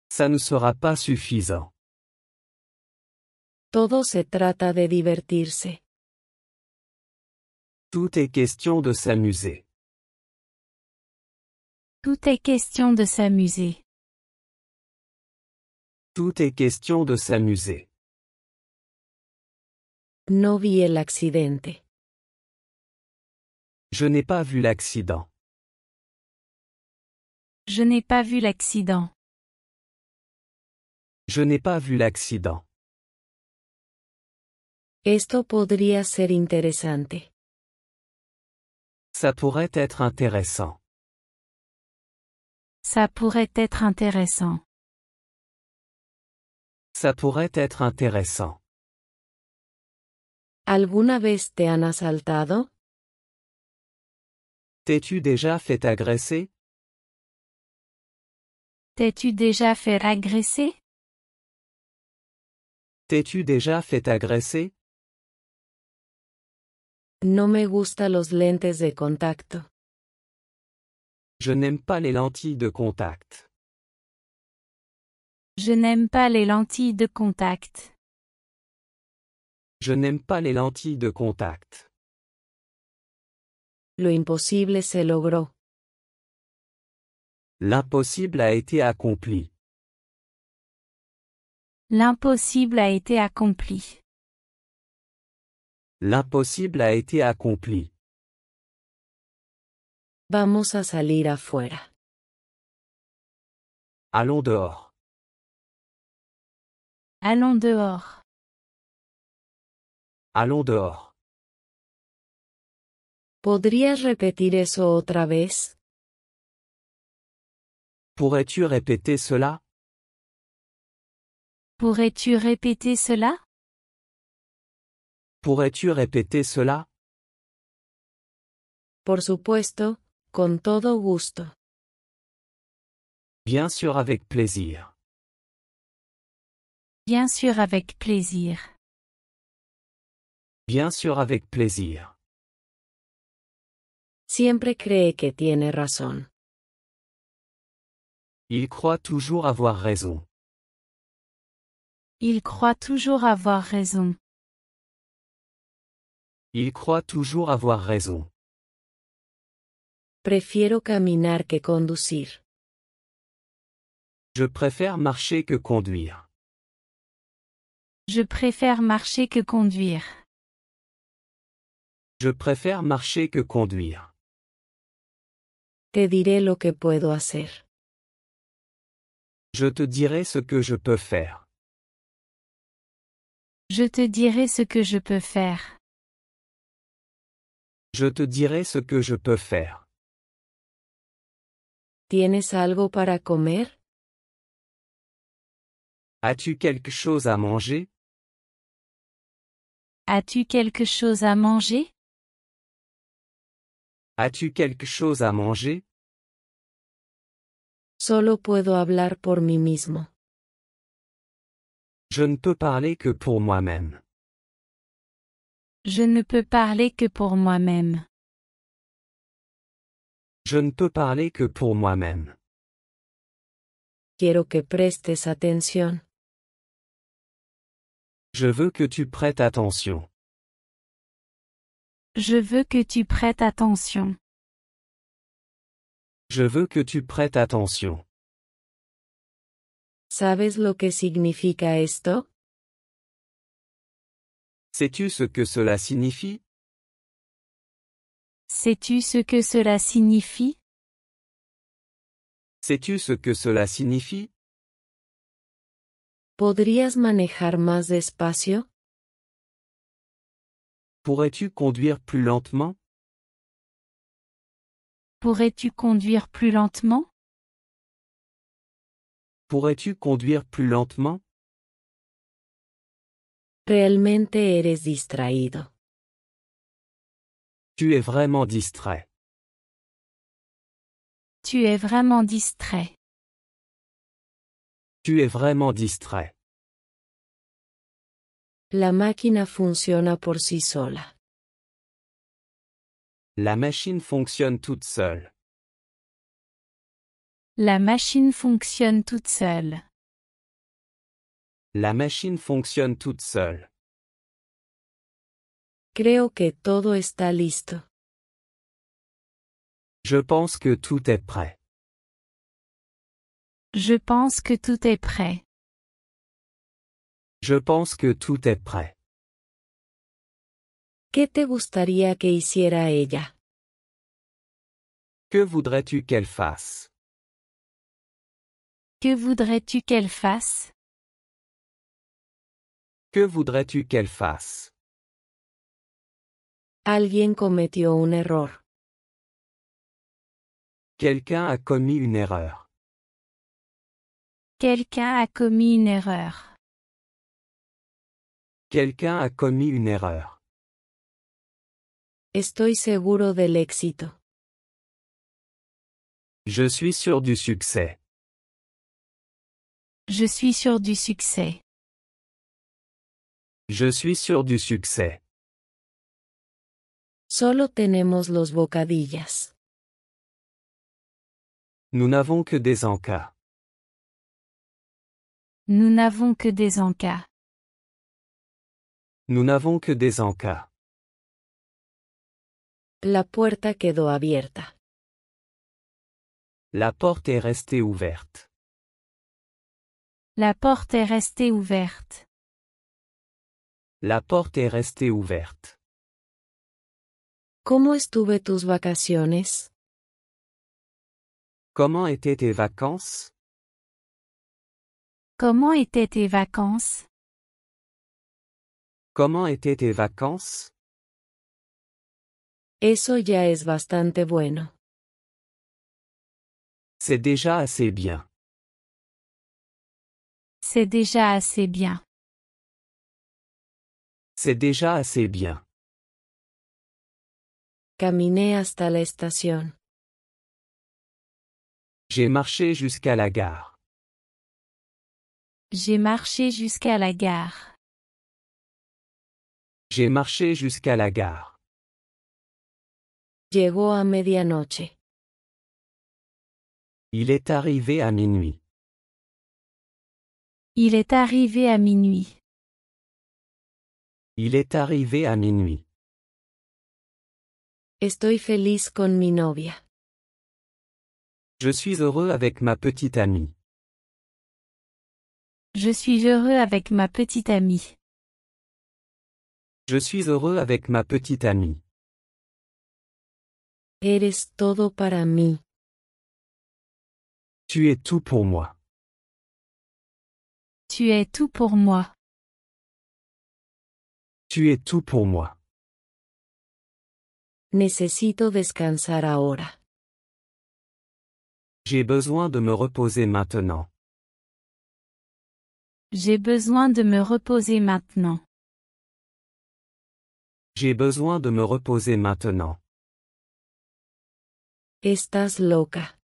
Ça ne sera pas suffisant. Todo se trata de divertirse. Tout est question de s'amuser. Tout est question de s'amuser. Tout est question de s'amuser. No vi el accidente. Je n'ai pas vu l'accident. Je n'ai pas vu l'accident. Je n'ai pas vu l'accident. Esto podría ser interesante. Ça pourrait être intéressant. Ça pourrait être intéressant. Ça pourrait être intéressant. ¿Alguna vez te han asaltado? T'es-tu déjà fait agresser? T'es-tu déjà fait agresser? T'es-tu déjà fait agresser? No me gustan los lentes de contacto. Je n'aime pas les lentilles de contact. Je n'aime pas les lentilles de contact. Je n'aime pas les lentilles de contact. Lo imposible se logró. L'impossible a été accompli. L'impossible a été accompli. L'impossible a été accompli. Vamos a salir afuera. Allons dehors. Allons dehors. Allons dehors. ¿Podrías repetir eso otra vez? Pourrais-tu répéter cela? Pourrais-tu répéter cela? Pourrais-tu répéter cela? Por supuesto, con todo gusto. Bien sûr, avec plaisir. Bien sûr, avec plaisir. Bien sûr, avec plaisir. Siempre cree que tiene razón. Il croit toujours avoir raison. Il croit toujours avoir raison. Il croit toujours avoir raison. Prefiero caminar que conducir. Je préfère marcher que conduire. Je préfère marcher que conduire. Je préfère marcher que conduire. Te diré lo que puedo hacer. Je te dirai ce que je peux faire. Je te dirai ce que je peux faire. Je te dirai ce que je peux faire. ¿Tienes algo para comer? As-tu quelque chose à manger? As-tu quelque chose à manger? As-tu quelque chose à manger? Solo puedo hablar por mí mismo. Je ne peux parler que pour moi-même. Je ne peux parler que pour moi-même. Je ne peux parler que pour moi-même. Quiero que prestes atención. Je veux que tu prêtes attention. Je veux que tu prêtes attention. Je veux que tu prêtes attention. ¿Sabes lo que significa esto? Sais-tu ce que cela signifie? Sais-tu ce que cela signifie? Sais-tu ce que cela signifie? ¿Podrías manejar más despacio? Pourrais-tu conduire plus lentement? Pourrais-tu conduire plus lentement? Pourrais-tu conduire plus lentement? Realmente eres distraído. Tu es vraiment distrait. Tu es vraiment distrait. Tu es vraiment distrait. La máquina funciona por sí sola. La machine fonctionne toute seule. La machine fonctionne toute seule. La machine fonctionne toute seule. Creo que todo está listo. Je pense que tout est prêt. Je pense que tout est prêt. Je pense que tout est prêt. ¿Qué te gustaría que hiciera ella? Que voudrais-tu qu'elle fasse? Que voudrais-tu qu'elle fasse? Que voudrais-tu qu'elle fasse? Alguien cometió un error. Quelqu'un a commis une erreur. Quelqu'un a commis une erreur. Quelqu'un a commis une erreur. Estoy seguro del éxito. Je suis sûr du succès. Je suis sûr du succès. Je suis sûr du succès. Solo tenemos los bocadillas. Nous n'avons que des encas. Nous n'avons que des encas. Nous n'avons que des encas. La puerta quedó abierta. La porte est restée ouverte. La porte est restée ouverte. La porte est restée ouverte. ¿Cómo estuve tus vacaciones? Comment étaient tes vacances? Comment étaient tes vacances? Comment étaient tes vacances? Eso ya es bastante bueno. C'est déjà assez bien. C'est déjà assez bien. C'est déjà assez bien. Caminé hasta la estación. J'ai marché jusqu'à la gare. J'ai marché jusqu'à la gare. J'ai marché jusqu'à la gare. Llegó a medianoche. Il est arrivé à minuit. Il est arrivé à minuit. Il est arrivé à minuit. Estoy feliz con mi novia. Je suis heureux avec ma petite amie. Je suis heureux avec ma petite amie. Je suis heureux avec ma petite amie. Eres todo para mí. Tu es tout pour moi. Tu es tout pour moi. Tu es tout pour moi. Necesito descansar ahora. J'ai besoin de me reposer maintenant. J'ai besoin de me reposer maintenant. J'ai besoin de me reposer maintenant. Estás loca.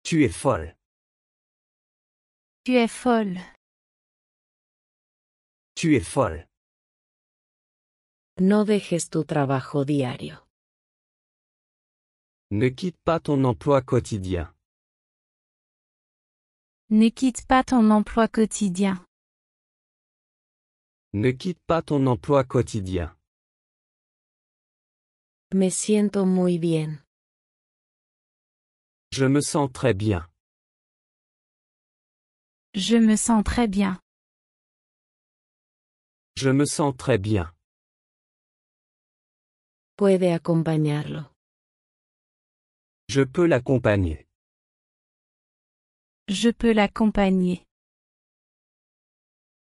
Tu es folle. Tu es folle. Tu es folle. No dejes tu trabajo diario. Ne quitte pas ton emploi quotidien. Ne quitte pas ton emploi quotidien. Ne quitte pas ton emploi quotidien. Me siento muy bien. Je me sens très bien. Je me sens très bien. Je me sens très bien. Puede acompañarlo. Je peux l'accompagner. Je peux l'accompagner.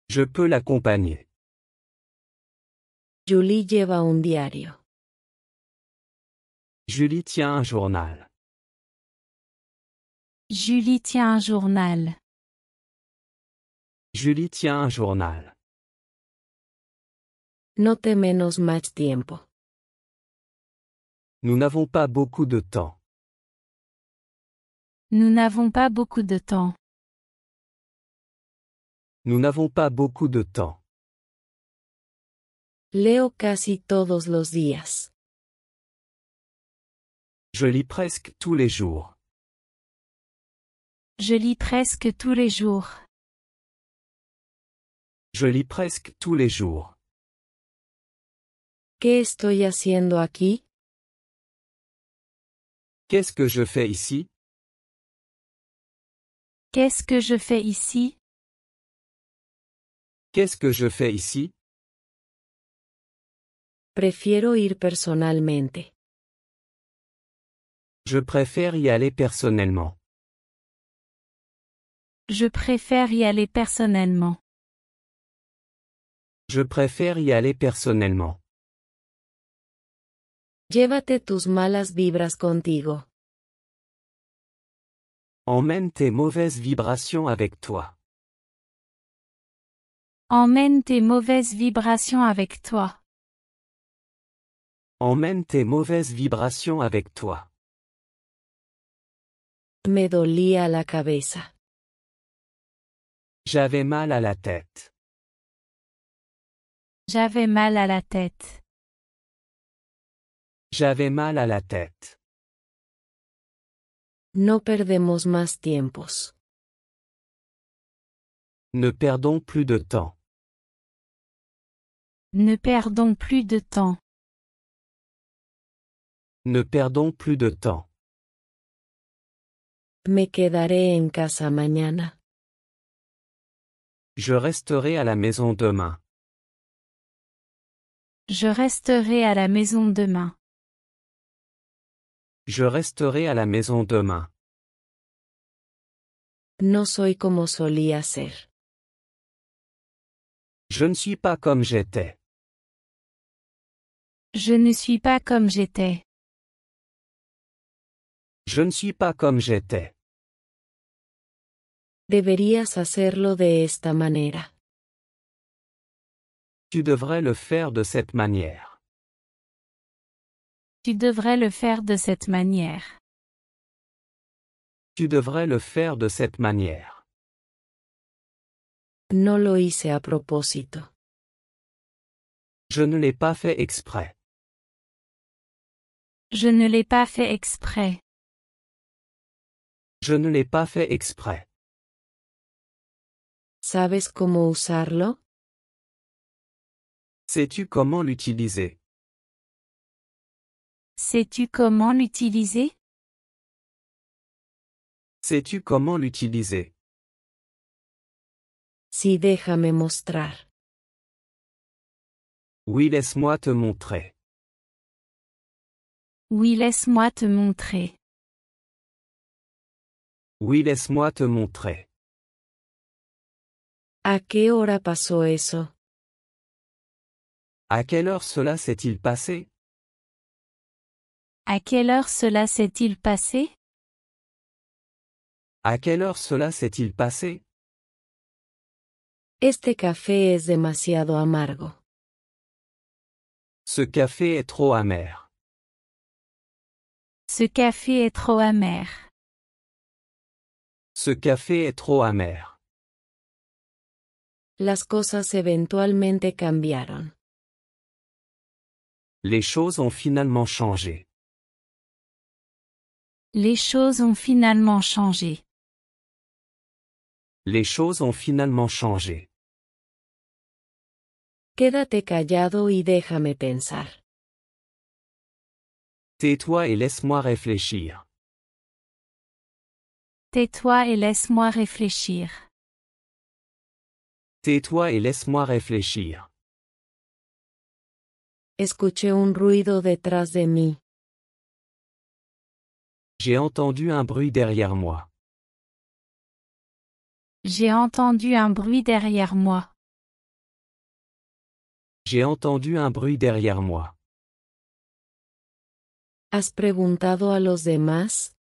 Je peux l'accompagner. Julie lleva un diario. Julie tient un journal. Julie tient un journal. Julie tient un journal. No tenemos más tiempo. Nous n'avons pas beaucoup de temps. Nous n'avons pas beaucoup de temps. Nous n'avons pas beaucoup de temps. Leo casi todos los días. Je lis presque tous les jours. Je lis presque tous les jours. Je lis presque tous les jours. ¿Qué estoy haciendo aquí? Qu'est-ce que je fais ici? Qu'est-ce que je fais ici? Qu'est-ce que je fais ici? Prefiero ir personalmente. Je préfère y aller personnellement. Je préfère y aller personnellement. Je préfère y aller personnellement. Llévate tus malas vibras contigo. Emmène tes mauvaises vibrations avec toi. Emmène tes mauvaises vibrations avec toi. Emmène tes mauvaises vibrations avec toi. Me dolía la cabeza. J'avais mal à la tête. J'avais mal à la tête. J'avais mal à la tête. No perdemos más tiempos. Ne perdons plus de temps. Ne perdons plus de temps. Ne perdons plus de temps. Me quedaré en casa mañana. Je resterai à la maison demain. Je resterai à la maison demain. Je resterai à la maison demain. No soy como solía ser. Je ne suis pas comme j'étais. Je ne suis pas comme j'étais. Je ne suis pas comme j'étais. Deberías hacerlo de esta manera. Tu devrais le faire de cette manière. Tu devrais le faire de cette manière. Tu devrais le faire de cette manière. No lo hice a propósito. Je ne l'ai pas fait exprès. Je ne l'ai pas fait exprès. Je ne l'ai pas fait exprès. ¿Sabes cómo usarlo? Sais-tu comment l'utiliser? Sais-tu comment l'utiliser? Sais-tu comment l'utiliser? Sí, déjame mostrar. Oui, laisse-moi te montrer. Oui, laisse-moi te montrer. Oui, laisse-moi te montrer. ¿A qué hora pasó eso? À quelle heure cela s'est-il passé? À quelle heure cela s'est-il passé? À quelle heure cela s'est-il passé? Este café es demasiado amargo. Ce café est trop amer. Ce café est trop amer. Ce café est trop amer. Las cosas eventualmente cambiaron. Les choses ont finalement changé. Les choses ont finalement changé. Les choses ont finalement changé. Quédate callado y déjame pensar. Tais-toi et laisse-moi réfléchir. Tais-toi et laisse-moi réfléchir. Tais-toi et laisse-moi réfléchir. Escuché un ruido detrás de mí. J'ai entendu un bruit derrière moi. J'ai entendu un bruit derrière moi. J'ai entendu un bruit derrière moi. ¿Has preguntado a los demás?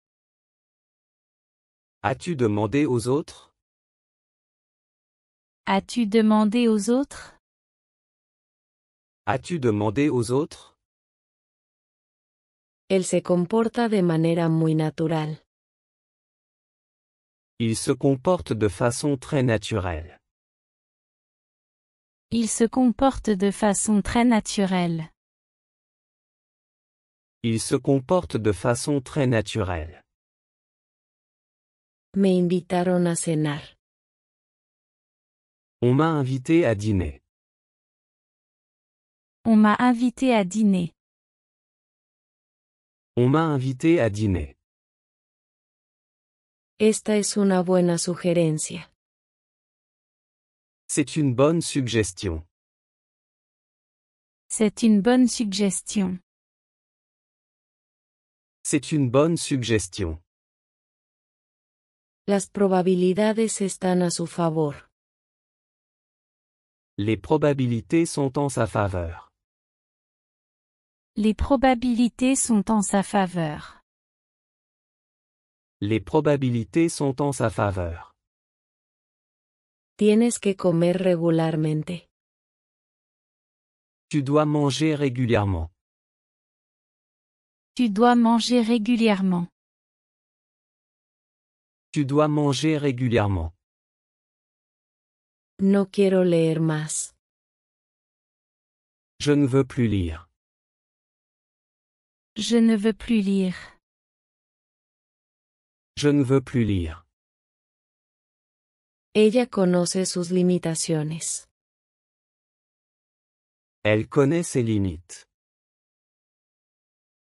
As-tu demandé aux autres? As-tu demandé aux autres? As-tu demandé aux autres? Él se comporta de manera muy natural. Il se comporte de façon très naturelle. Il se comporte de façon très naturelle. Il se comporte de façon très naturelle. Me invitaron a cenar. On m'a invité à dîner. On m'a invité à dîner. On m'a invité à dîner. Esta es una buena sugerencia. C'est une bonne suggestion. C'est une bonne suggestion. C'est une bonne suggestion. Las probabilidades están a su favor. Les probabilités sont en sa faveur. Les probabilités sont en sa faveur. Les probabilités sont en sa faveur. Tienes que comer regularmente. Tu dois manger régulièrement. Tu dois manger régulièrement. Tu dois manger régulièrement. No quiero leer más. Je ne veux plus lire. Je ne veux plus lire. Je ne veux plus lire. Ella conoce sus limitaciones. Elle connaît ses limites.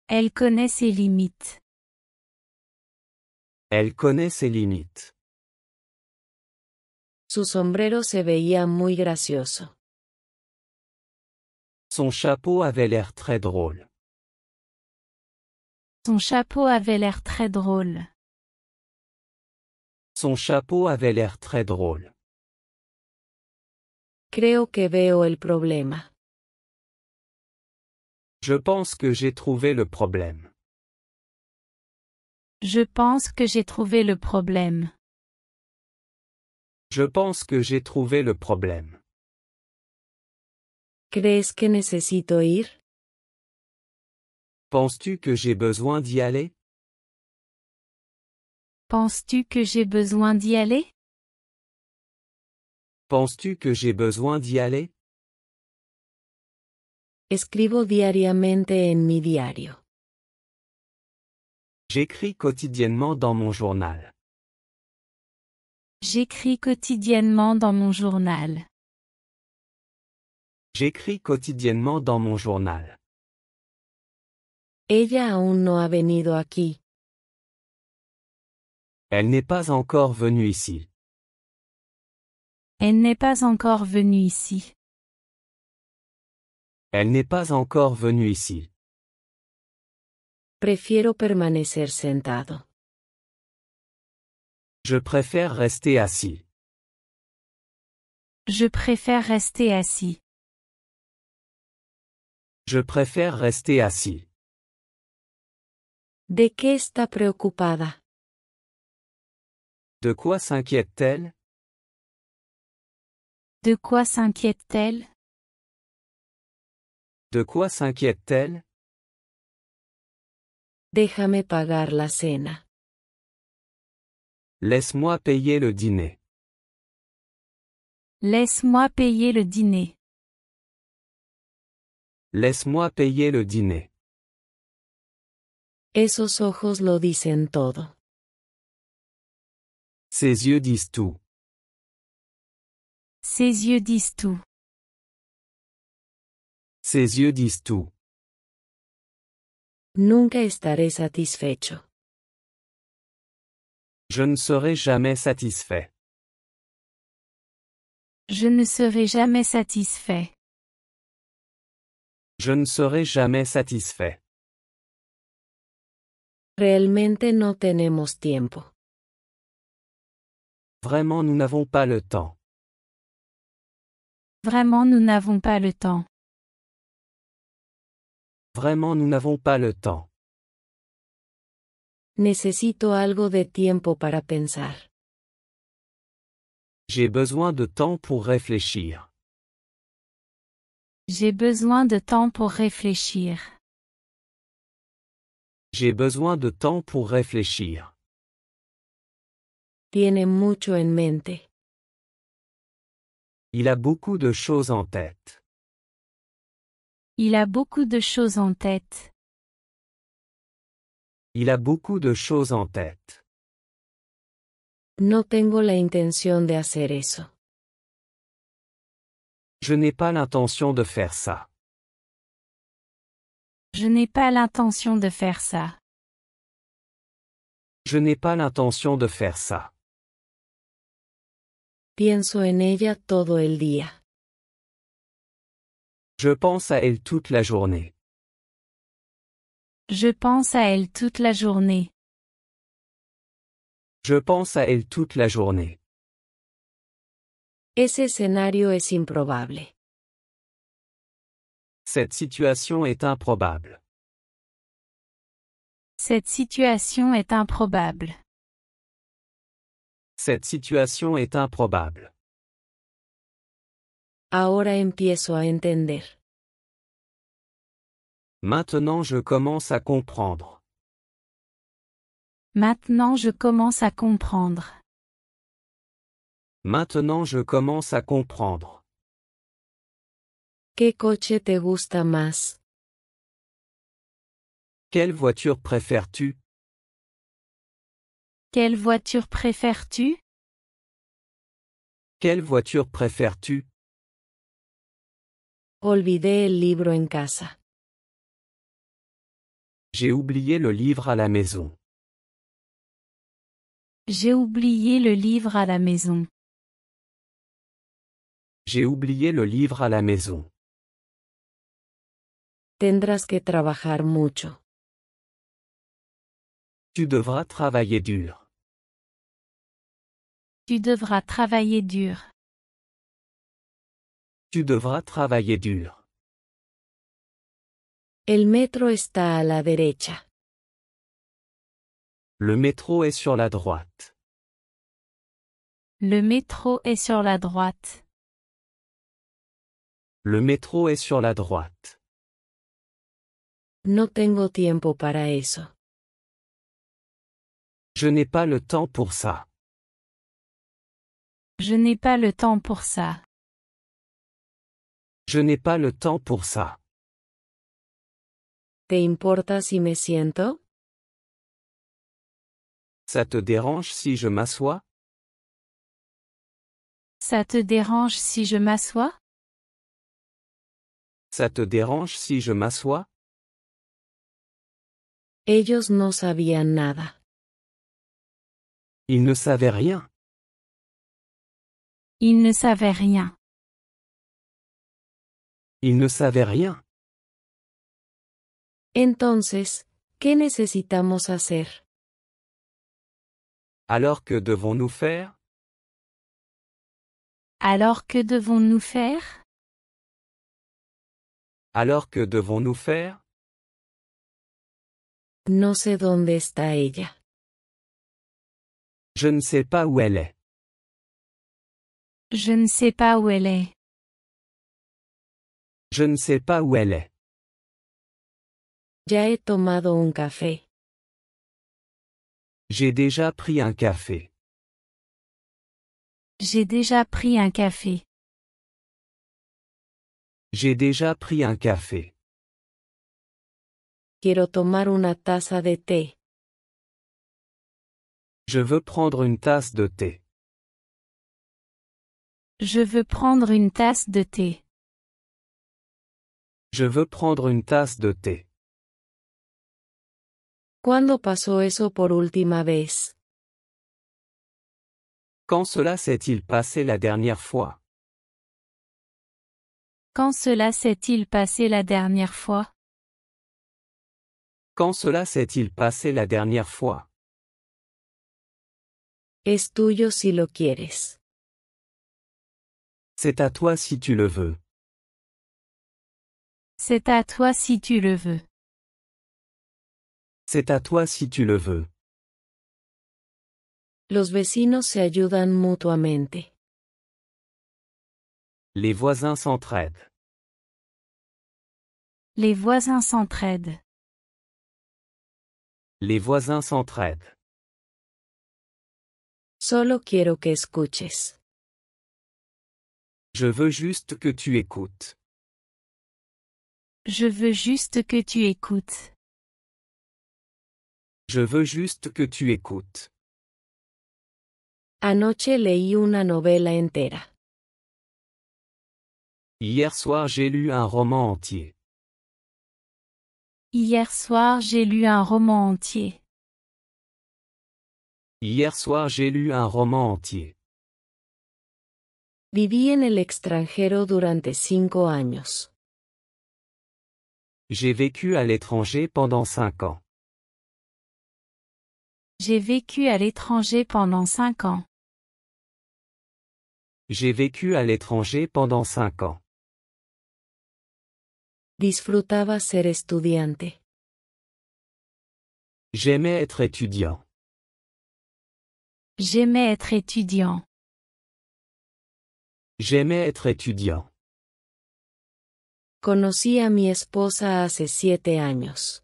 Elle connaît ses limites. Elle connaît ses limites. Su sombrero se veía muy gracioso. Son chapeau avait l'air très drôle. Son chapeau avait l'air très drôle. Son chapeau avait l'air très drôle. Creo que veo el problema. Je pense que j'ai trouvé le problème. Je pense que j'ai trouvé le problème. Je pense que j'ai trouvé le problème. ¿Crees que necesito ir? Penses-tu que j'ai besoin d'y aller? Penses-tu que j'ai besoin d'y aller? Penses-tu que j'ai besoin d'y aller? Escribo diariamente en mi diario. J'écris quotidiennement dans mon journal. J'écris quotidiennement dans mon journal. J'écris quotidiennement dans mon journal. Ella aún no ha venido aquí. Elle n'est pas encore venue ici. Elle n'est pas encore venue ici. Elle n'est pas encore venue ici. Prefiero permanecer sentado. Je préfère rester assis. Je préfère rester assis. Je préfère rester assis. ¿De qué está preocupada? De quoi s'inquiète-t-elle? De quoi s'inquiète-t-elle? De quoi s'inquiète-t-elle? Déjame pagar la cena. Laisse-moi payer le dîner. Laisse-moi payer le dîner. Laisse-moi payer le dîner. Esos ojos lo dicen todo. Ses yeux disent tout. Ses yeux disent tout. Ses yeux disent tout. Nunca estaré satisfecho. Je ne serai jamais satisfait. Je ne serai jamais satisfait. Je ne serai jamais satisfait. Realmente no tenemos tiempo. Vraiment, nous n'avons pas le temps. Vraiment, nous n'avons pas le temps. Vraiment, nous n'avons pas le temps. Necesito algo de tiempo para pensar. J'ai besoin de temps pour réfléchir. J'ai besoin de temps pour réfléchir. J'ai besoin de temps pour réfléchir. Tiene mucho en mente. Il a beaucoup de choses en tête. Il a beaucoup de choses en tête. Il a beaucoup de choses en tête. No tengo la intención de hacer eso. Je n'ai pas l'intention de faire ça. Je n'ai pas l'intention de faire ça. Je n'ai pas l'intention de faire ça. Pienso en ella todo el día. Je pense à elle toute la journée. Je pense à elle toute la journée. Je pense à elle toute la journée. Ese escenario es improbable. Cette situation est improbable. Cette situation est improbable. Cette situation est improbable. Ahora empiezo a entender. Maintenant je commence à comprendre. Maintenant je commence à comprendre. Maintenant je commence à comprendre. ¿Qué coche te gusta más? Quelle voiture préfères-tu? Quelle voiture préfères-tu? Quelle voiture préfères-tu? Olvidé el libro en casa. J'ai oublié le livre à la maison. J'ai oublié le livre à la maison. J'ai oublié le livre à la maison. Tendrás que trabajar mucho. Tu devras travailler dur. Tu devras travailler dur. Tu devras travailler dur. El metro está a la derecha. Le métro est sur la droite. Le métro est sur la droite. Le métro est sur la droite. No tengo tiempo para eso. Je n'ai pas le temps pour ça. Je n'ai pas le temps pour ça. Je n'ai pas le temps pour ça. ¿Te importa si me siento? Ça te dérange si je m'assois? Ça te dérange si je m'assois? Ça te dérange si je m'assois? Ellos no sabían nada. Il ne savait rien. Il ne savait rien. Il ne savait rien. Entonces, ¿qué necesitamos hacer? Alors que devons-nous faire? Alors que devons-nous faire? Alors que devons-nous faire? No sé dónde está ella. Je ne sais pas où elle est. Je ne sais pas où elle est. Je ne sais pas où elle est. Ya he tomado un café. J'ai déjà pris un café. J'ai déjà pris un café. J'ai déjà pris un café. Quiero tomar una taza de té. Je veux prendre une tasse de thé. Je veux prendre une tasse de thé. Je veux prendre une tasse de thé. ¿Cuándo pasó eso por última vez? Quand cela s'est-il passé la dernière fois? Quand cela s'est-il passé la dernière fois? Quand cela s'est-il passé la dernière fois? Es tuyo si lo quieres. C'est à toi si tu le veux. C'est à toi si tu le veux. C'est à toi si tu le veux. Los vecinos se ayudan mutuamente. Les voisins s'entraident. Les voisins s'entraident. Les voisins s'entraident. Solo quiero que escuches. Je veux juste que tu écoutes. Je veux juste que tu écoutes. Je veux juste que tu écoutes. Anoche leí una novela entera. Hier soir j'ai lu un roman entier. Hier soir j'ai lu un roman entier. Hier soir j'ai lu un roman entier. Viví en el extranjero durante 5 años. J'ai vécu à l'étranger pendant 5 ans. J'ai vécu à l'étranger pendant 5 ans. J'ai vécu à l'étranger pendant 5 ans. Disfrutaba ser estudiante. J'aimais être étudiant. J'aimais être étudiant. J'aimais être étudiant. Conocí a mi esposa hace 7 años.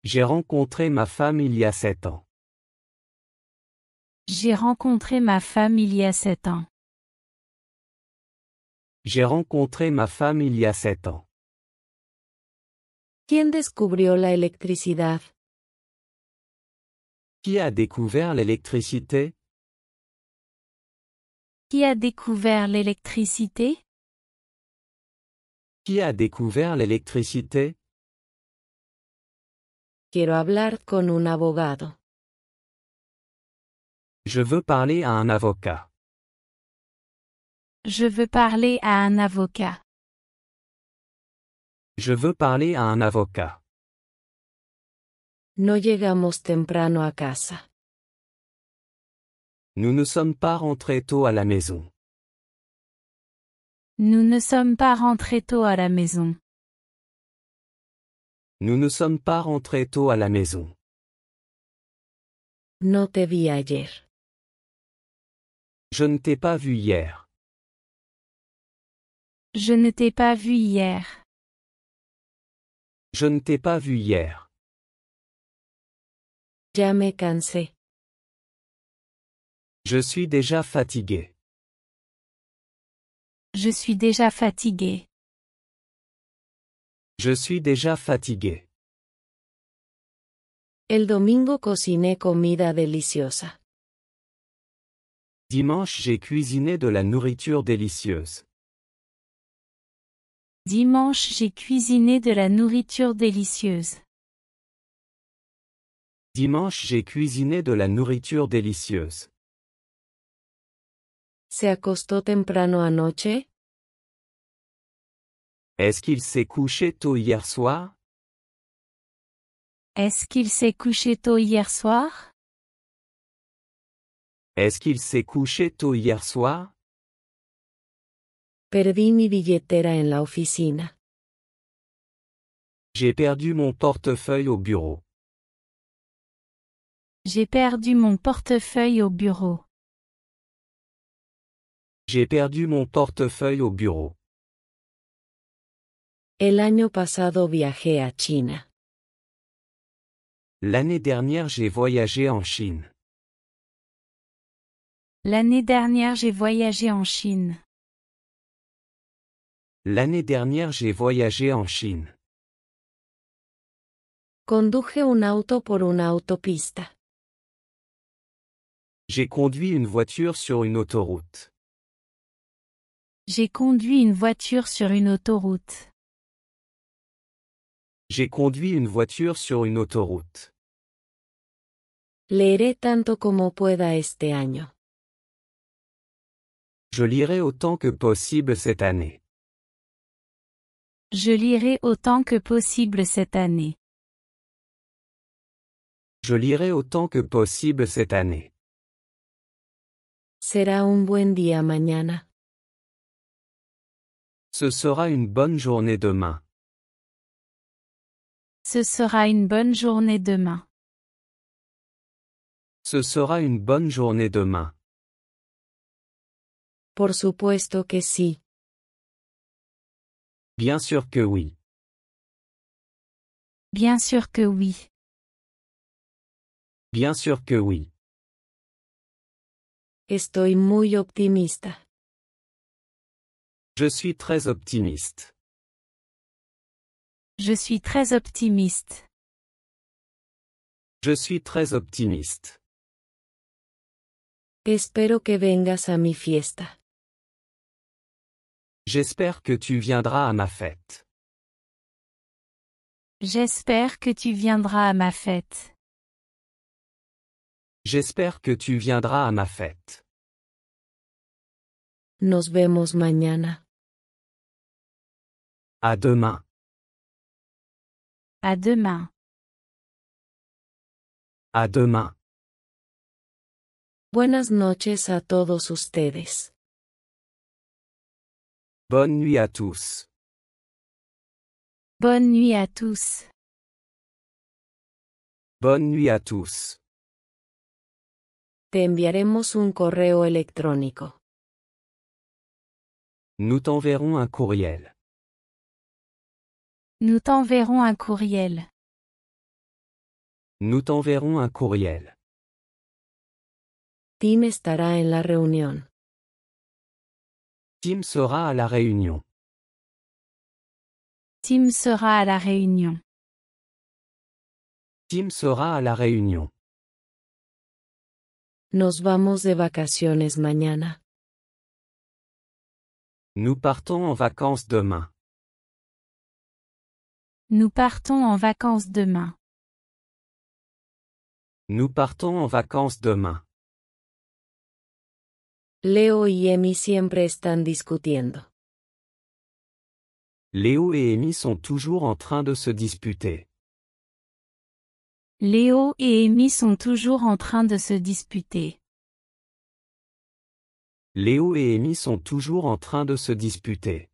J'ai rencontré ma femme il y a 7 ans. J'ai rencontré ma femme il y a 7 ans. J'ai rencontré ma femme il y a 7 ans. ¿Quién descubrió la electricidad? Qui a découvert l'électricité? Qui a découvert l'électricité? Qui a découvert l'électricité? Quiero hablar con un abogado. Je veux parler à un avocat. Je veux parler à un avocat. Je veux parler à un avocat. No llegamos temprano a casa. Nous ne sommes pas rentrés tôt à la maison. Nous ne sommes pas rentrés tôt à la maison. Nous ne sommes pas rentrés tôt à la maison. No te vi ayer. Je ne t'ai pas vu hier. Je ne t'ai pas vu hier. Je ne t'ai pas vu hier. Ya me cansé. Je suis déjà fatigué. Je suis déjà fatigué. Je suis déjà fatigué. El domingo cociné comida deliciosa. Dimanche j'ai cuisiné de la nourriture délicieuse. Dimanche j'ai cuisiné de la nourriture délicieuse. Dimanche j'ai cuisiné de la nourriture délicieuse. ¿Se acostó temprano anoche? Est-ce qu'il s'est couché tôt hier soir? Est-ce qu'il s'est couché tôt hier soir? Est-ce qu'il s'est couché tôt hier soir? Perdí mi billetera en la oficina. J'ai perdu mon portefeuille au bureau. J'ai perdu mon portefeuille au bureau. J'ai perdu mon portefeuille au bureau. El año pasado viajé a China. L'année dernière j'ai voyagé en Chine. L'année dernière j'ai voyagé en Chine. L'année dernière j'ai voyagé en Chine. Conduje un auto por una autopista. J'ai conduit une voiture sur une autoroute. J'ai conduit une voiture sur une autoroute. J'ai conduit une voiture sur une autoroute. Leeré tanto como pueda este año. Je lirai autant que possible cette année. Je lirai autant que possible cette année. Je lirai autant que possible cette année. Será un buen día mañana. Ce sera une bonne journée demain. Ce sera une bonne journée demain. Ce sera une bonne journée demain. Por supuesto que sí. Bien sûr que oui. Bien sûr que oui. Bien sûr que oui. Estoy muy optimista. Je suis très optimiste. Je suis très optimiste. Je suis très optimiste. Espero que vengas a mi fiesta. J'espère que tu viendras à ma fête. J'espère que tu viendras à ma fête. J'espère que tu viendras à ma fête. Nos vemos mañana. À demain. À demain. À demain. Buenas noches a todos ustedes. Bonne nuit à tous. Bonne nuit à tous. Bonne nuit à tous. Te enviaremos un correo electrónico. Nous t'enverrons un courriel. Nous t'enverrons un courriel. Nous t'enverrons un courriel. Tim estará en la reunión. Tim sera à la réunion. Tim sera à la réunion. Tim sera à la réunion. Nos vamos de vacaciones mañana. Nous partons en vacances demain. Nous partons en vacances demain. Nous partons en vacances demain. Leo y Emi siempre están discutiendo. Léo et Amy sont toujours en train de se disputer. Léo et Amy sont toujours en train de se disputer. Léo et Amy sont toujours en train de se disputer.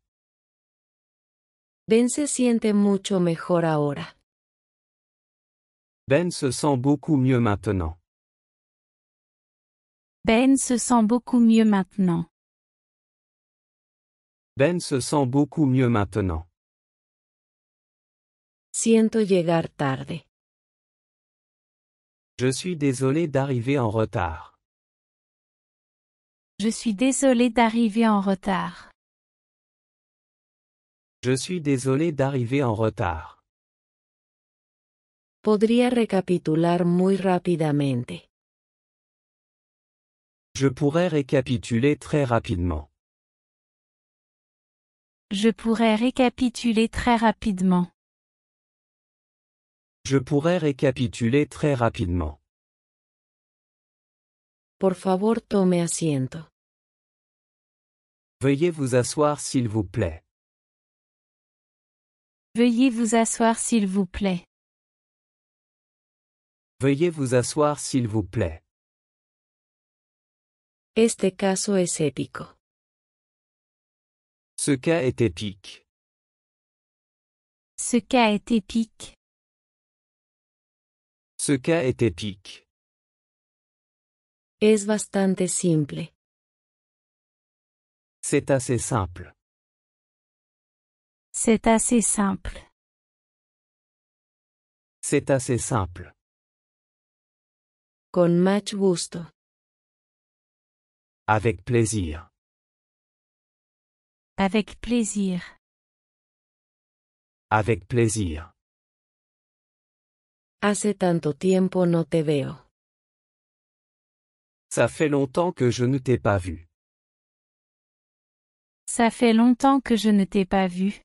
Ben se siente mucho mejor ahora. Ben se sent beaucoup mieux maintenant. Ben se sent beaucoup mieux maintenant. Ben se sent beaucoup mieux maintenant. Siento llegar tarde. Je suis désolé d'arriver en retard. Je suis désolé d'arriver en retard. Je suis désolé d'arriver en retard. Podría recapitular muy rápidamente. Je pourrais récapituler très rapidement. Je pourrais récapituler très rapidement. Je pourrais récapituler très rapidement. Por favor, tome asiento. Veuillez vous asseoir s'il vous plaît. Veuillez vous asseoir s'il vous plaît. Veuillez vous asseoir s'il vous plaît. Este caso es épico. Ce cas est épique. Ce cas est épique. Ce cas est épique. Es bastante simple. C'est assez simple. C'est assez simple. C'est assez simple. Con much gusto. Avec plaisir. Avec plaisir. Avec plaisir. Hace tanto tiempo no te veo. Ça fait longtemps que je ne t'ai pas vu. Ça fait longtemps que je ne t'ai pas vu.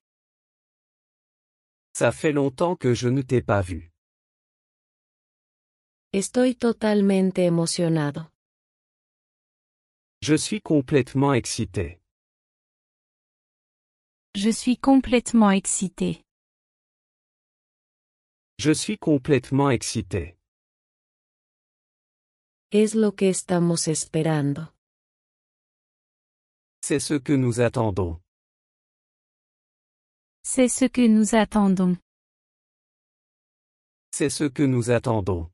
Ça fait longtemps que je ne t'ai pas vu. Estoy totalmente emocionado. Je suis complètement excité. Je suis complètement excité. Je suis complètement excité. Es lo que estamos esperando. C'est ce que nous attendons. C'est ce que nous attendons. C'est ce que nous attendons.